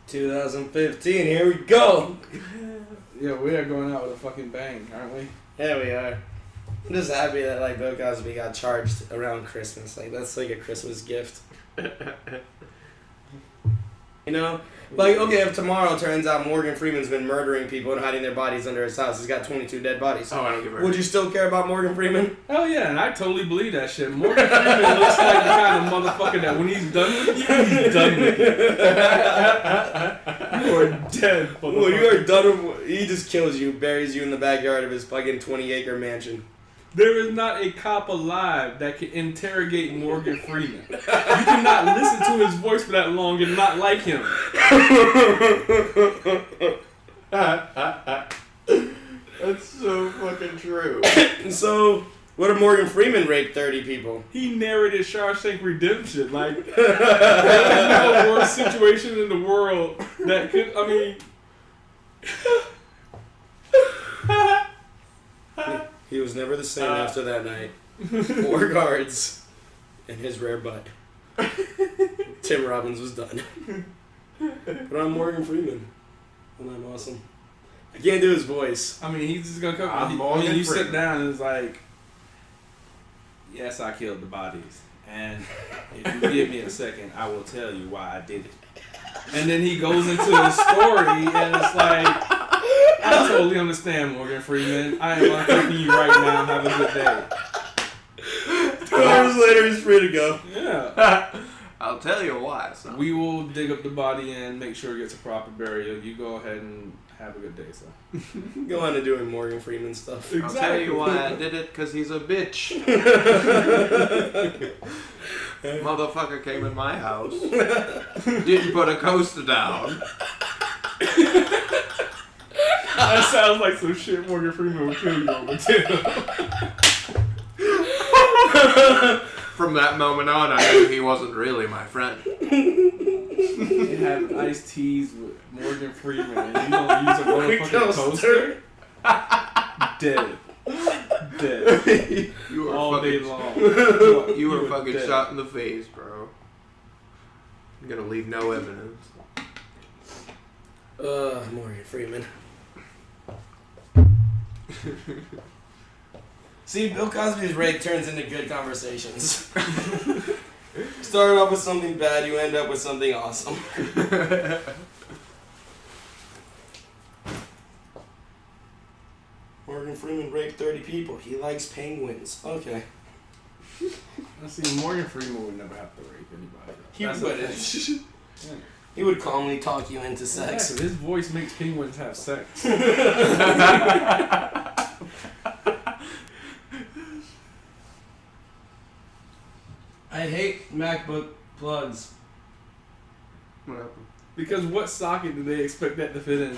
2015, here we go. Yeah, we are going out with a fucking bang, aren't we? Yeah, we are. I'm just happy that like Bill Cosby got charged around Christmas. Like that's like a Christmas gift. You know? Like, okay, if tomorrow turns out Morgan Freeman's been murdering people and hiding their bodies under his house, he's got 22 dead bodies. Oh, I don't give a Would you still care about Morgan Freeman? Hell yeah, and I totally believe that shit. Morgan Freeman looks like the kind of motherfucker that when he's done with you, he's done with you. You are dead, motherfucker. Well, you are done with, he just kills you, buries you in the backyard of his fucking 20-acre mansion. There is not a cop alive that can interrogate Morgan Freeman. You cannot listen to his voice for that long and not like him. That's so fucking true. So, what if Morgan Freeman raped 30 people? He narrated Shawshank Redemption. Like, there's no worse situation in the world that could, I mean... He was never the same after that night. 4 guards and his rare butt. Tim Robbins was done. But I'm Morgan Freeman. And I'm awesome. I can't do his voice. I mean, he's just gonna come. You sit down and it's like, yes, I killed the bodies, and if you give me a second, I will tell you why I did it. And then he goes into the story, and it's like, I totally understand, Morgan Freeman. I am unclicking you right now. Have a good day. 2 hours later, he's free to go. Yeah. I'll tell you why. So. We will dig up the body and make sure it gets a proper burial. You go ahead and have a good day, sir. Go on to doing Morgan Freeman stuff. I'll tell you why I did it, because he's a bitch. Motherfucker came in my house. Didn't put a coaster down. That sounds like some shit Morgan Freeman would kill you over, too. From that moment on, I knew he wasn't really my friend. You have iced teas with Morgan Freeman and you don't use a motherfucking toaster? Dead. You were all fucking, day long. You were fucking dead. shot in the face, bro. I'm gonna leave no evidence. Morgan Freeman. See, Bill Cosby's rape turns into good conversations. Start off with something bad, you end up with something awesome. Morgan Freeman raped 30 people. He likes penguins. Okay. I see, Morgan Freeman would never have to rape anybody. He That's wouldn't. the thing. Yeah. He would calmly talk you into sex. Exactly. His voice makes penguins have sex. I hate MacBook plugs. What happened? Because what socket do they expect that to fit in?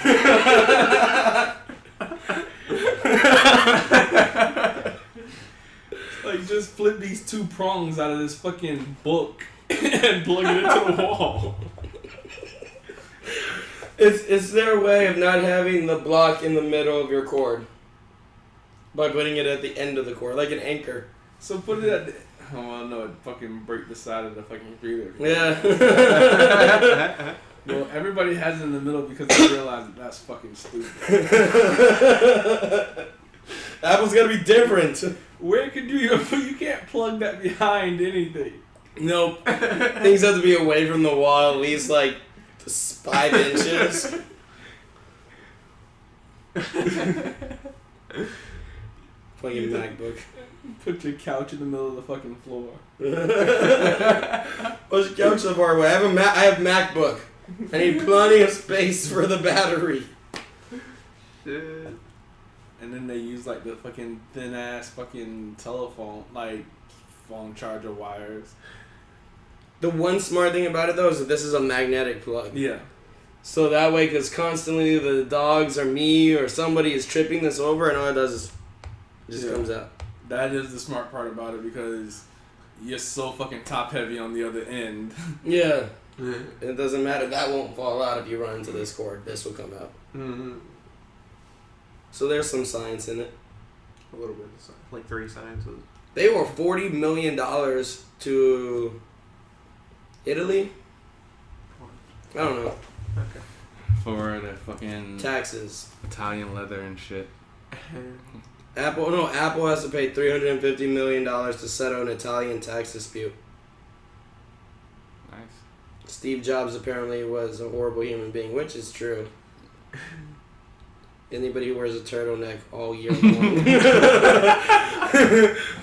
Like, just flip these 2 prongs out of this fucking book and plug it into the wall. It's their way of not having the block in the middle of your cord. By putting it at the end of the cord, like an anchor. So put it at the... Oh, well, no, it'd fucking break the side of the fucking computer. Yeah. Well, everybody has it in the middle because they realize that that's fucking stupid. Apple's gotta be different. Where could you can't plug that behind anything. Nope. Things have to be away from the wall at least like 5 inches. Fucking MacBook. Put your couch in the middle of the fucking floor. What's your couch so far away? I have MacBook. I need plenty of space for the battery. Shit. And then they use like the fucking thin ass fucking telephone, like phone charger wires. The one smart thing about it though is that this is a magnetic plug. Yeah. So that way, because constantly the dogs or me or somebody is tripping this over, and all it does is it just comes out. That is the smart part about it because you're so fucking top heavy on the other end. Yeah. It doesn't matter. That won't fall out if you run into this cord. This will come out. Mm-hmm. So there's some science in it. A little bit of science. Like 3 sciences. They owe $40 million to Italy. I don't know. Okay. For the fucking Taxes. Italian leather and shit. Apple has to pay $350 million to settle an Italian tax dispute. Nice. Steve Jobs apparently was a horrible human being, which is true. Anybody who wears a turtleneck all year long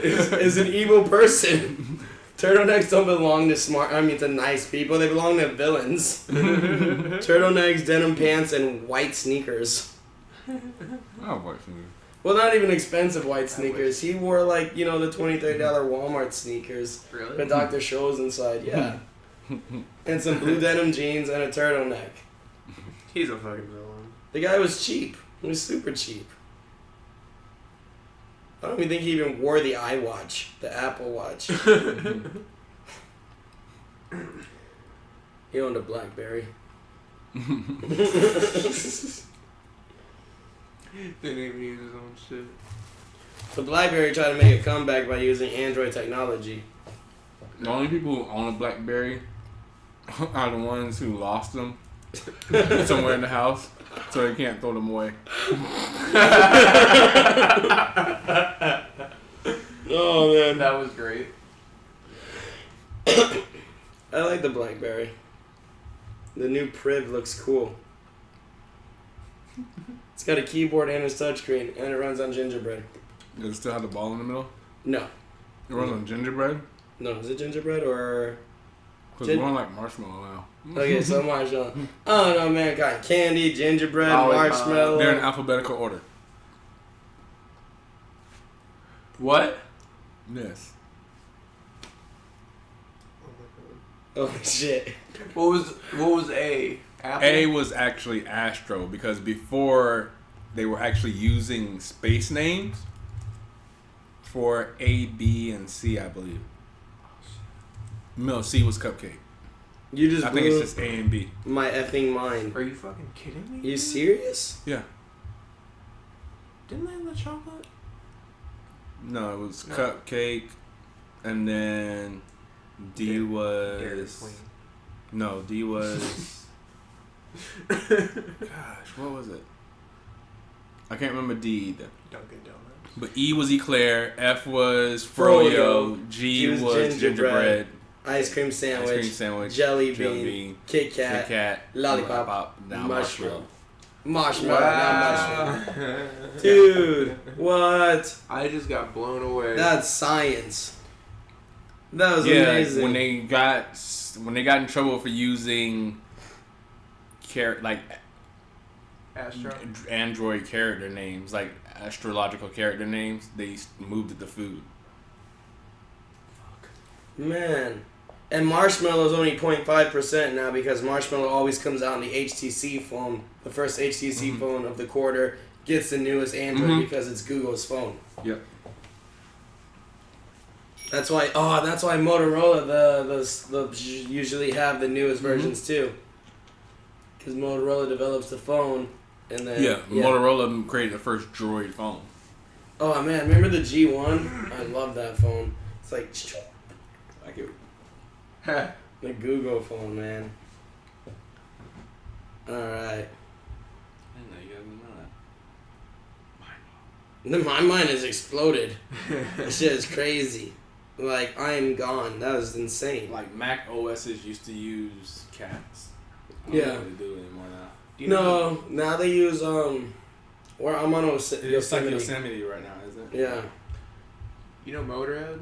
is an evil person. Turtlenecks don't belong to nice people. They belong to villains. Turtlenecks, denim pants, and white sneakers. Oh, boy. Well, not even expensive white sneakers. He wore the $20, $30 Walmart sneakers. Really? With Dr. Scholl's inside, yeah. And some blue denim jeans and a turtleneck. He's a fucking villain. The guy was cheap. He was super cheap. I don't even think he even wore the iWatch, the Apple Watch. He owned a BlackBerry. Didn't even use his own shit. The BlackBerry tried to make a comeback by using Android technology. The only people who own a BlackBerry are the ones who lost them somewhere in the house, so they can't throw them away. Oh man, That was great. I like the BlackBerry. The new Priv looks cool. It's got a keyboard and a touchscreen, and it runs on gingerbread. Does it still have the ball in the middle? No, It runs on gingerbread? no, is it gingerbread or? Because it's more like marshmallow now. Okay, so marshmallow. I don't know, man. Got candy, gingerbread, Lollipop. marshmallow. They're in alphabetical order. What? Yes. Oh shit! What was A? Apple? A was actually Astro because before they were actually using space names for A, B, and C, I believe. No, C was Cupcake. You just I think blew it's just A and B. my effing mind. Are you fucking kidding me? You serious? Yeah. Didn't they have the chocolate? No, it was No. Cupcake, and then D Dairy was Queen. no D was. Gosh, what was it? I can't remember D either. Dunkin' Donuts. But E was Eclair, F was Froyo, G was gingerbread, Ice cream ice sandwich. cream sandwich, Jelly bean, Kit Kit Kat, Kat, lollipop, now marshmallow. marshmallow. Marshmallow, not marshmallow. Dude, what? I just got blown away. That's science. That was Yeah, amazing. when they got in trouble for using Astro. Android character names, like astrological character names, they moved it to food. Man. And marshmallow is only 0.5% now because marshmallow always comes out in the HTC phone. The first HTC phone of the quarter gets the newest Android because it's Google's phone. Yep. That's why Motorola the usually have the newest versions too. Because Motorola develops the phone and then Motorola created the first Droid phone. Oh man, remember the G1? I love that phone. It's like it. the Google phone, man. All right. I didn't know you guys know that. My mind has exploded. This shit is crazy. Like, I am gone. That was insane. Like Mac OSs used to use cats. I don't Yeah. know what they do anymore now. Do you know No, now they use, where I'm on It's like Yosemite. Yosemite right now, isn't it? Yeah. You know Motorhead?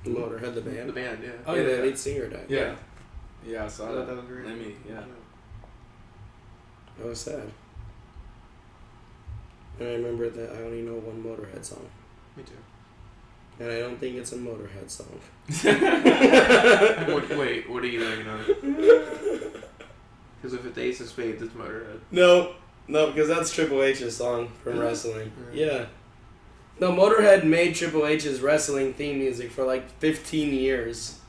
Motorhead, the band. The band, yeah. Oh, yeah, yeah. the lead singer died. Yeah. Yeah, I saw I thought that. that was great. Lemmy, yeah. That was sad. And I remember that I only know one Motorhead song. Me too. And I don't think it's a Motorhead song. Wait, what are you thinking of? Because if it's Ace of Spades, it's Motorhead. No, because that's Triple H's song from wrestling. Yeah. Yeah. No, Motorhead made Triple H's wrestling theme music for like 15 years.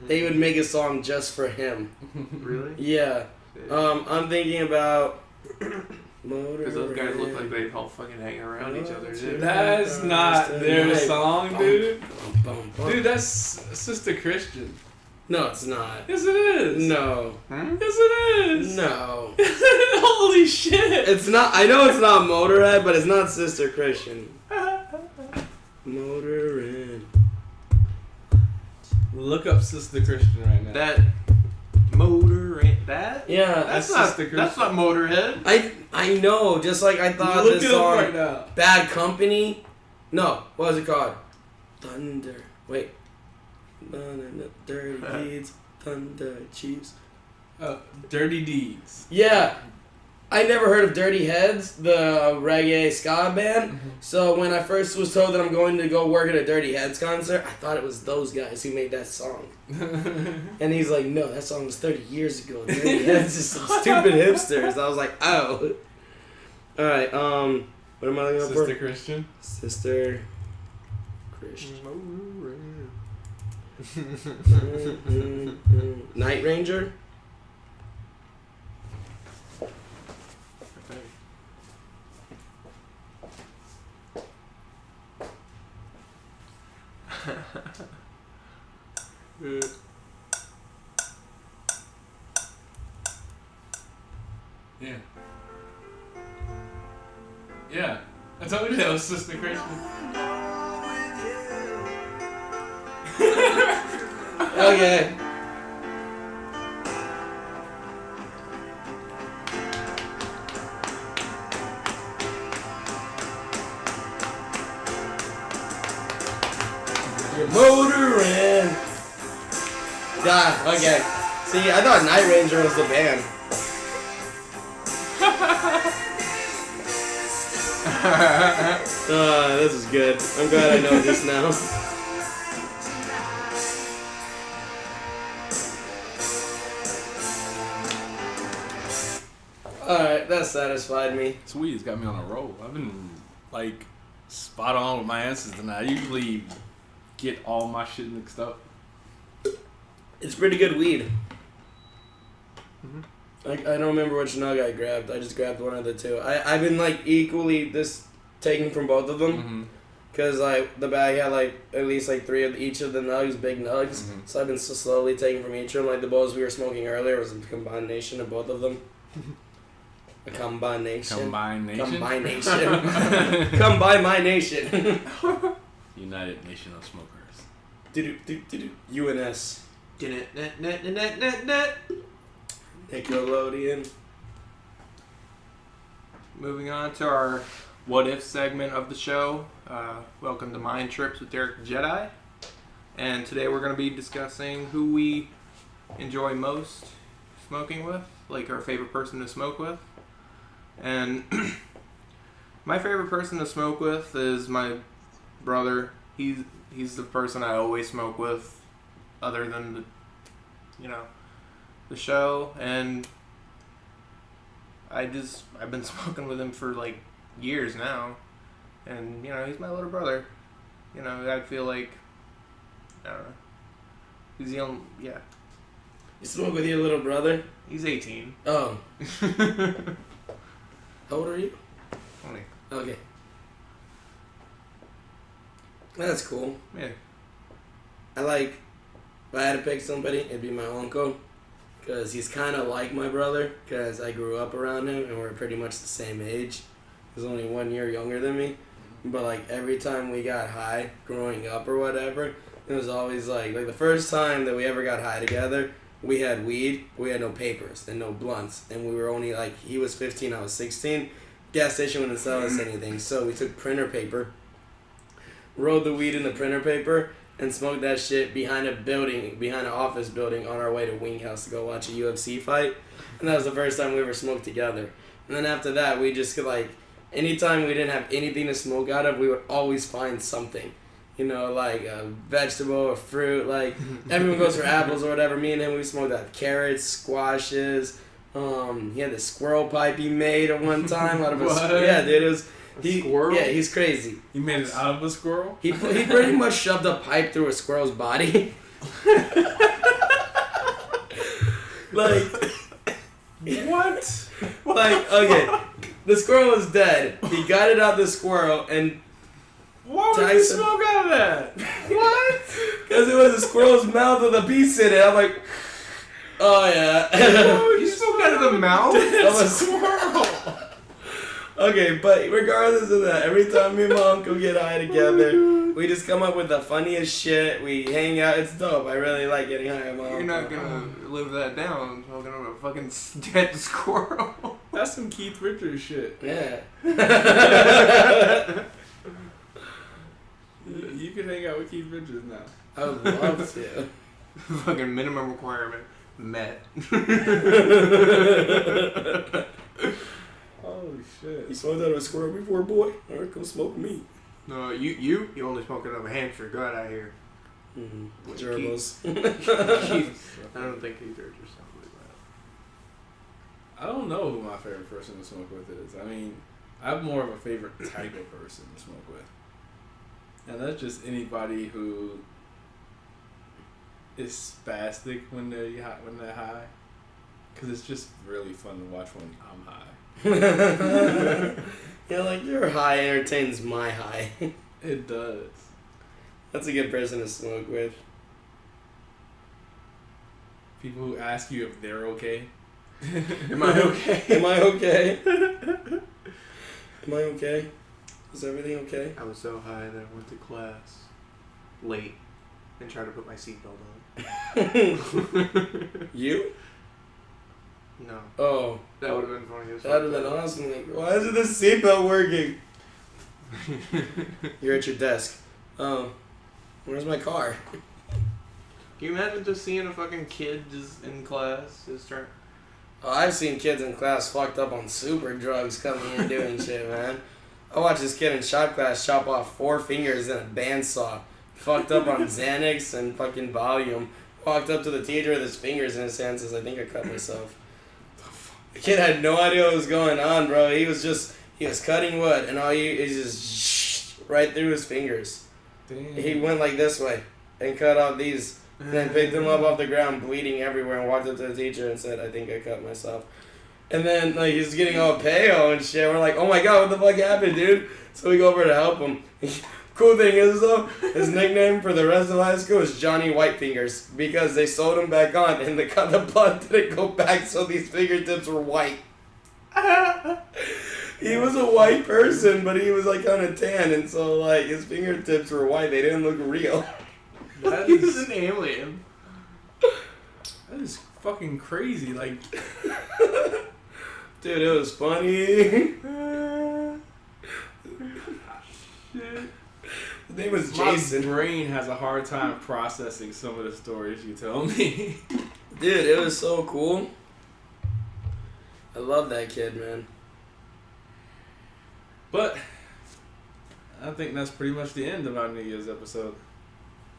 They would make a song just for him. Really? Yeah. I'm thinking about Motorhead. Because those guys look like they all fucking hang around each other, dude. That's not their song, dude. Bum, bum. Dude, that's Sister Christian. No, it's not. Yes, it is. No. Yes, it is. No. Holy shit. It's not. I know it's not Motorhead, but it's not Sister Christian. Motorhead. Look up Sister Christian right now. That Motorhead. That? Yeah. That's Sister not. Christian. That's not Motorhead. I know. Just like I thought Look this it up song, right now. Bad Company. No, what was it called? Thunder. Wait. Dirty Deeds. Thunder Chiefs. Dirty Deeds. Yeah. I never heard of Dirty Heads, the reggae ska band. So when I first was told that I'm going to go work at a Dirty Heads concert, I thought it was those guys who made that song. And he's like, no, that song was 30 years ago. Dirty Heads is some stupid hipsters. I was like, oh. Alright, what am I looking up for? Sister Christian. Sister Christian. Night Ranger? Yeah. I told you that was Sister Christian. Okay. You're motoring. Okay. See, I thought Night Ranger was the band. This is good. I'm glad I know this now. Alright, that satisfied me. Sweet, it's got me on a roll. I've been like spot on with my answers tonight. I usually get all my shit mixed up. It's pretty good weed. Mm-hmm. I don't remember which nug I grabbed. I just grabbed one of the two. I've been like equally taking from both of them. Mm-hmm. Because like the bag had like at least like 3 of each of the nugs, big nugs. Mm-hmm. So I've been slowly taking from each of them. Like the bowls we were smoking earlier was a combination of both of them. A combination. Combination? Combination. Come by my nation. United Nation of Smokers. UNS. Nickelodeon. Moving on to our What If segment of the show. Welcome to Mind Trips with Derek the Jedi. And today we're going to be discussing who we enjoy most smoking with, like our favorite person to smoke with. And my favorite person to smoke with is my brother. He's the person I always smoke with, other than the show. And I've been smoking with him for like years now, and he's my little brother. I feel like I don't know. He's the only You smoke with your little brother? He's 18. Oh. How old are you? 20. Okay. That's cool. Yeah. If I had to pick somebody, it'd be my uncle. Because he's kind of like my brother. Because I grew up around him and we're pretty much the same age. He's only 1 year younger than me. But like every time we got high growing up or whatever, it was always like the first time that we ever got high together, we had weed, we had no papers and no blunts. And we were only he was 15, I was 16. Gas station wouldn't sell us anything. So we took printer paper, rolled the weed in the printer paper, and smoked that shit behind an office building on our way to Wing House to go watch a UFC fight. And that was the first time we ever smoked together. And then after that, we just anytime we didn't have anything to smoke out of, we would always find something. Like a vegetable, a fruit, everyone goes for apples or whatever. Me and him, we smoked out carrots, squashes. He had this squirrel pipe he made at one time out of a squirrel. Yeah, dude, it was... Squirrel? Yeah, he's crazy. You made it out of a squirrel? He pretty much shoved a pipe through a squirrel's body. What? Okay, the squirrel was dead. He got it out the squirrel and... Why would you smoke out of that? What? Because it was a squirrel's mouth with a piece in it. I'm like, oh yeah. Oh, you smoked out of the mouth? Of a squirrel. Okay, but regardless of that, every time me and my uncle get high together, we just come up with the funniest shit. We hang out. It's dope. I really like getting high with my uncle. You're not gonna live that down talking about a fucking dead squirrel. That's some Keith Richards shit. Yeah. You can hang out with Keith Richards now. I would love to. Fucking minimum requirement met. Holy shit. You smoked out of a squirrel before, boy? Alright, come smoke me. No, you only smoke out of a hamster. Go out here. Mm-hmm. Gerbils. Keith, I don't think Keith Richards sounds like that. I don't know who my favorite person to smoke with is. I mean, I have more of a favorite type of person to smoke with. And that's just anybody who is spastic when they're high. Because it's just really fun to watch when I'm high. Yeah, your high entertains my high. It does. That's a good person to smoke with. People who ask you if they're okay. Am I okay? Am I okay? Am I okay? Is everything okay? I was so high that I went to class late and tried to put my seatbelt on. You? No. Oh. That would have been funny as That would have been awesome. Like, why isn't the seatbelt working? You're at your desk. Oh. Where's my car? Can you imagine just seeing a fucking kid just in class just trying? Oh, I've seen kids in class fucked up on super drugs coming in doing shit, man. I watched this kid in shop class chop off 4 fingers in a bandsaw. Fucked up on Xanax and fucking Valium. Walked up to the teacher with his fingers in his hands and says, I think I cut myself. The kid had no idea what was going on, bro. He was cutting wood and all is just right through his fingers. Damn. He went like this way and cut off these. And then picked him up off the ground, bleeding everywhere, and walked up to the teacher and said, I think I cut myself. And then, like, he's getting all pale and shit. We're like, oh my god, what the fuck happened, dude? So we go over to help him. Cool thing is, though, his nickname for the rest of high school is Johnny Whitefingers, because they sewed him back on, and the blood didn't go back, so these fingertips were white. He was a white person, but he was, like, kind of tan, and so, like, his fingertips were white. They didn't look real. That He's is, an alien. that is fucking crazy. Like, Dude, it was funny. Shit. His name was my Jason. brain has a hard time processing some of the stories you tell me. Dude, it was so cool. I love that kid, man. But I think that's pretty much the end of our New Year's episode.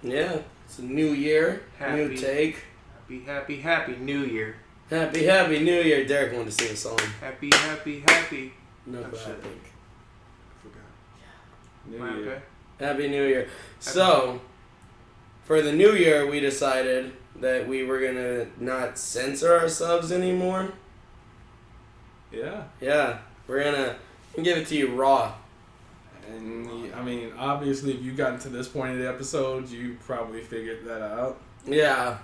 Yeah, it's a new year, Happy. new take. Happy, happy, happy New Year. Happy, happy New Year. Derek wanted to sing a song. Happy, happy, happy. No, Oh, but I shit. think. I forgot. New Am I Year. okay? Happy New Year. So, for the new year, we decided that we were going to not censor ourselves anymore. Yeah. Yeah, we're going to give it to you raw. And I mean, obviously, if you gotten to this point in the episode, you probably figured that out. Yeah.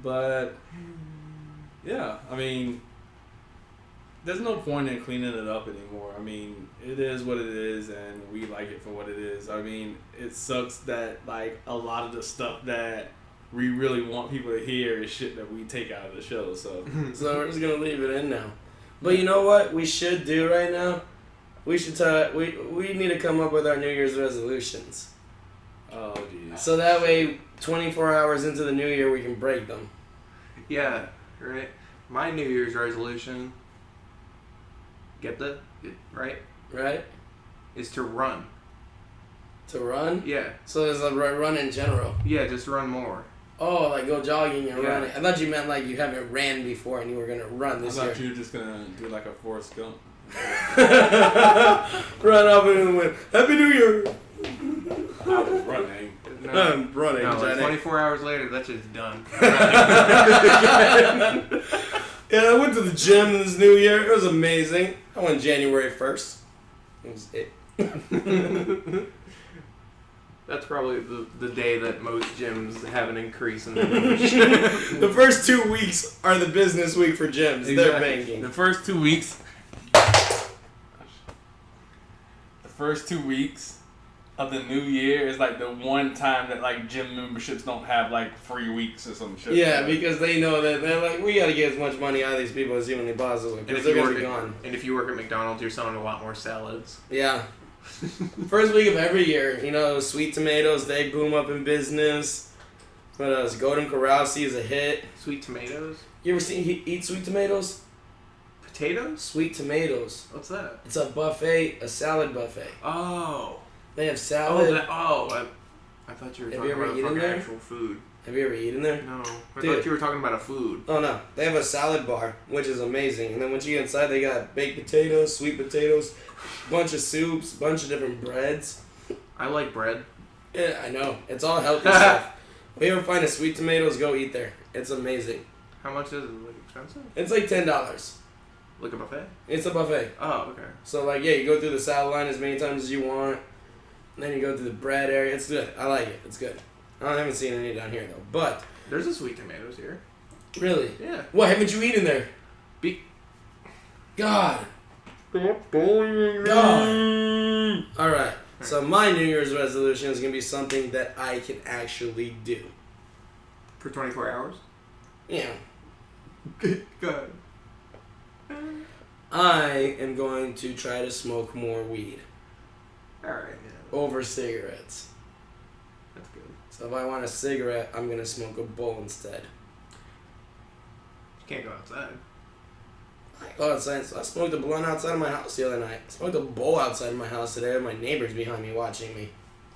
But yeah, I mean, there's no point in cleaning it up anymore. I mean, it is what it is, and we like it for what it is. I mean, it sucks that like a lot of the stuff that we really want people to hear is shit that we take out of the show. So So we're just going to leave it in now. But you know what we should do right now? We should we need to come up with our New Year's resolutions. oh geez. So that way, 24 hours into the new year, we can break them. Yeah, right. My New Year's resolution, right, Right? is to run. To run? Yeah, So there's a run in general. yeah, just run more. Oh, like go jogging and Yeah. running. I thought you meant like you haven't ran before and you were going to run I this year. thought you were just gonna do like a Forrest Gump. Run up and win. Happy New Year! I was running. No, I'm running, no, like Johnny. 24 hours later, that shit's done. Yeah, I went to the gym this new year. It was amazing. I went January 1st. It was it. That's probably the day that most gyms have an increase in their membership. The first 2 weeks are the business week for gyms. They're Exactly. banking. The first 2 weeks. The first 2 weeks of the new year is like the one time that like gym memberships don't have like free weeks or some shit. Yeah, like that. because they know that they're like, we got to get as much money out of these people as humanly possible And because if they're you going to work be at, gone. and if you work at McDonald's, you're selling a lot more salads. Yeah. First week of every year, you know, sweet tomatoes, they boom up in business. What else? Golden Corral sees a hit. Sweet tomatoes, You ever seen eat sweet tomatoes? potatoes. Sweet tomatoes. What's that? It's a buffet, a salad buffet. Oh, They have oh, salad. I thought you were Have talking you ever about eaten fucking there? actual food. Have you ever eaten there? No, I Dude. thought you were talking about a food. Oh no, they have a salad bar, which is amazing. And then once you get inside, they got baked potatoes, sweet potatoes, bunch of soups, bunch of different breads. I like bread. Yeah, I know. It's all healthy stuff. If you ever find a sweet tomatoes, go eat there. It's amazing. How much is it? Like expensive? It's like $10. Like a buffet? It's a buffet. Oh, okay. So like, yeah, you go through the salad line as many times as you want. And then you go to the bread area. It's good. I like it. It's good. I haven't seen any down here though. But There's a sweet tomatoes here. really, Yeah. what haven't you eaten there? Be- God. Stop bullying me. God. So my New Year's resolution is going to be something that I can actually do. For 24 hours? Yeah. Good. I am going to try to smoke more weed Alright, yeah. over cigarettes. That's good. So if I want a cigarette, I'm going to smoke a bowl instead. You can't go outside. I go outside, so I smoked a blunt outside of my house the other night. I smoked a bowl outside of my house today with my neighbors behind me watching me.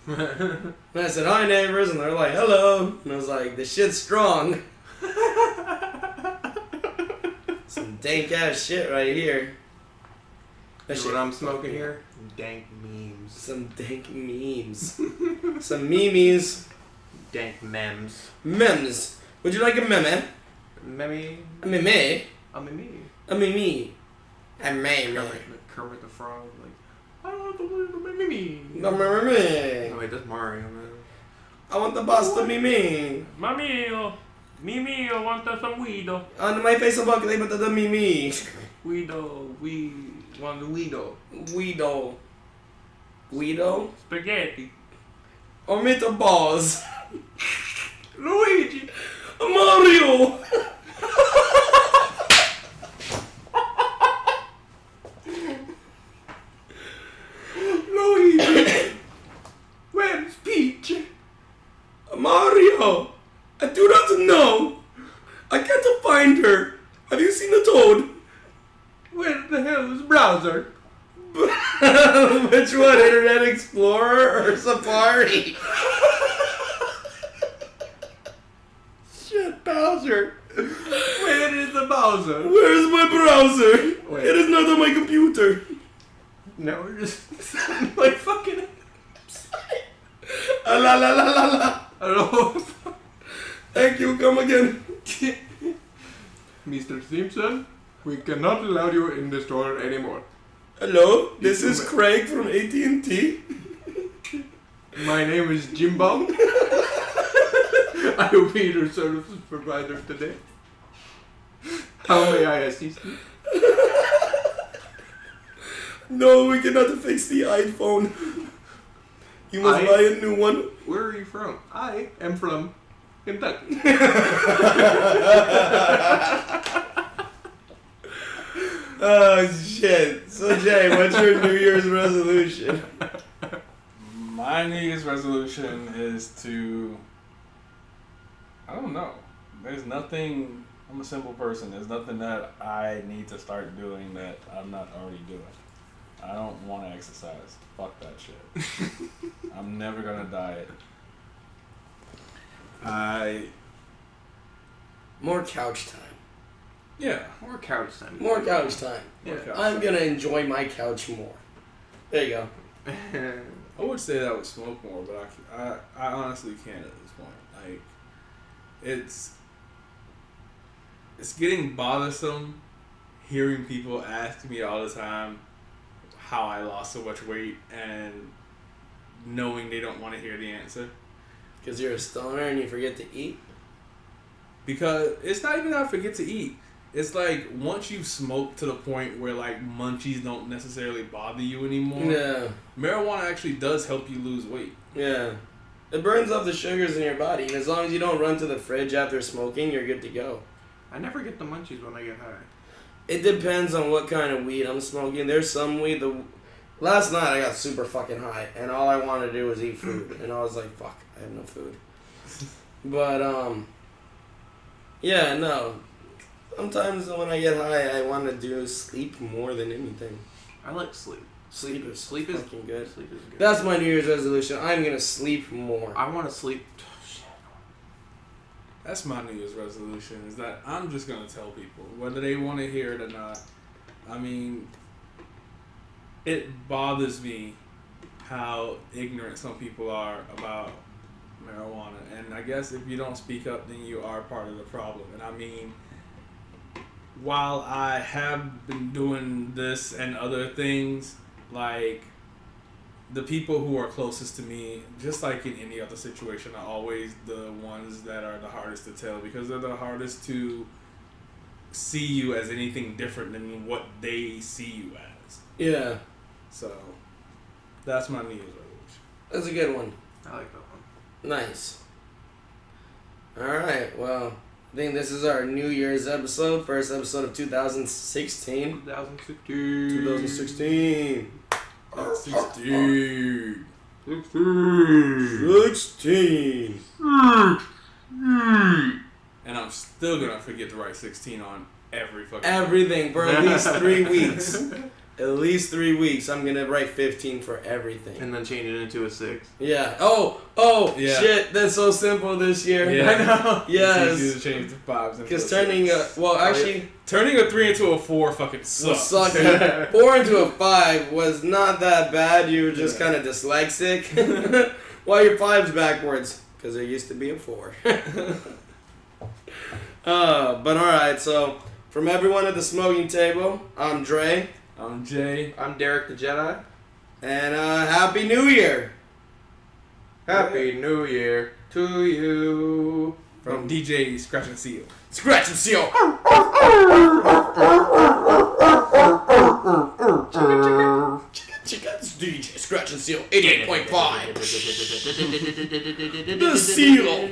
And I said, hi neighbors, and they're like, hello. And I was like, this shit's strong. Some dank ass shit right here. You know what I'm smoking here? Dank memes. Some dank memes. Some memes. Dank memes. Memes. Would you like a meme? Meme? A meme? A meme. A meme. A meme. Kermit the Frog, like, I want the meme. No meme. Oh wait, that's Mario, man. I want the pasta meme. Mamio. Mimi, I want some weedo. On my Facebook, they put the meme. Weedo. We want the weedo. Guido. Guido? Spaghetti. Or meatballs. Luigi. Mario. Luigi. Where's Peach? Mario. I do not know. I can't find her. Have you seen the toad? Where the hell is Browser? Which one? Internet Explorer or Safari? Shit, Bowser. Where is the Bowser? Where is my browser? Wait. It is not on my computer. No, we're just sounding like fucking. La la la la la. Hello, Thank you. Come again. Mr. Simpson. We cannot allow you in the store anymore. Hello. This is Craig from AT&T. My name is Jimbo. I will be your service provider today. How may I assist you? No, we cannot fix the iPhone. You must buy a new one. Where are you from? I am from Kentucky. Oh shit. So Jay, what's your New Year's resolution? My New Year's resolution is to, I don't know. There's nothing, I'm a simple person. There's nothing that I need to start doing that I'm not already doing. I don't want to exercise. Fuck that shit. I'm never going to diet. More couch time. Yeah. More couch time. More couch time. Yeah. I'm gonna enjoy my couch more. There you go. I would say that I would smoke more, but I honestly can't at this point. Like, it's getting bothersome hearing people ask me all the time how I lost so much weight and knowing they don't want to hear the answer. Because you're a stoner and you forget to eat? Because it's not even that I forget to eat. It's like once you smoke to the point where like munchies don't necessarily bother you anymore. Yeah. Marijuana actually does help you lose weight. Yeah. It burns off the sugars in your body, and as long as you don't run to the fridge after smoking, you're good to go. I never get the munchies when I get high. It depends on what kind of weed I'm smoking. There's some weed. Last night I got super fucking high, and all I wanted to do was eat food, and I was like, "Fuck, I have no food." But yeah, no. Sometimes when I get high, I want to do sleep more than anything. I like sleep. Sleep is Sleep is fucking good. Sleep is good. That's my New Year's resolution. I'm gonna sleep more. I want to sleep. That's my New Year's resolution, is that I'm just going to tell people, whether they want to hear it or not. I mean, it bothers me how ignorant some people are about marijuana. And I guess if you don't speak up, then you are part of the problem. And I mean, while I have been doing this and other things, like, the people who are closest to me, just like in any other situation, are always the ones that are the hardest to tell, because they're the hardest to see you as anything different than what they see you as. Yeah. So, that's my New Year's resolution. That's a good one. I like that one. Nice. Alright, well, I think this is our New Year's episode. First episode of 2016. 2016. 2016. 16. 16. And I'm still gonna forget to write 16 on every fucking Everything for at least 3 weeks. At least 3 weeks. I'm gonna write 15 for everything. And then change it into a 6. Yeah. Yeah. Shit. That's so simple this year. Yeah. I know. Yes. It's easy to change the 5s. Because turning turning a 3 into a 4 fucking sucks. sucked. 4 into a 5 was not that bad. You were just kind of dyslexic. Why your 5's backwards? Because there used to be a 4. But alright, so from everyone at the smoking table, I'm Dre. I'm Jay. I'm Derek the Jedi. And Happy New Year! Happy New Year to you. From DJ Scratch and Seal. Scratch and seal! It's DJ Scratch and Seal 88.5. The seal!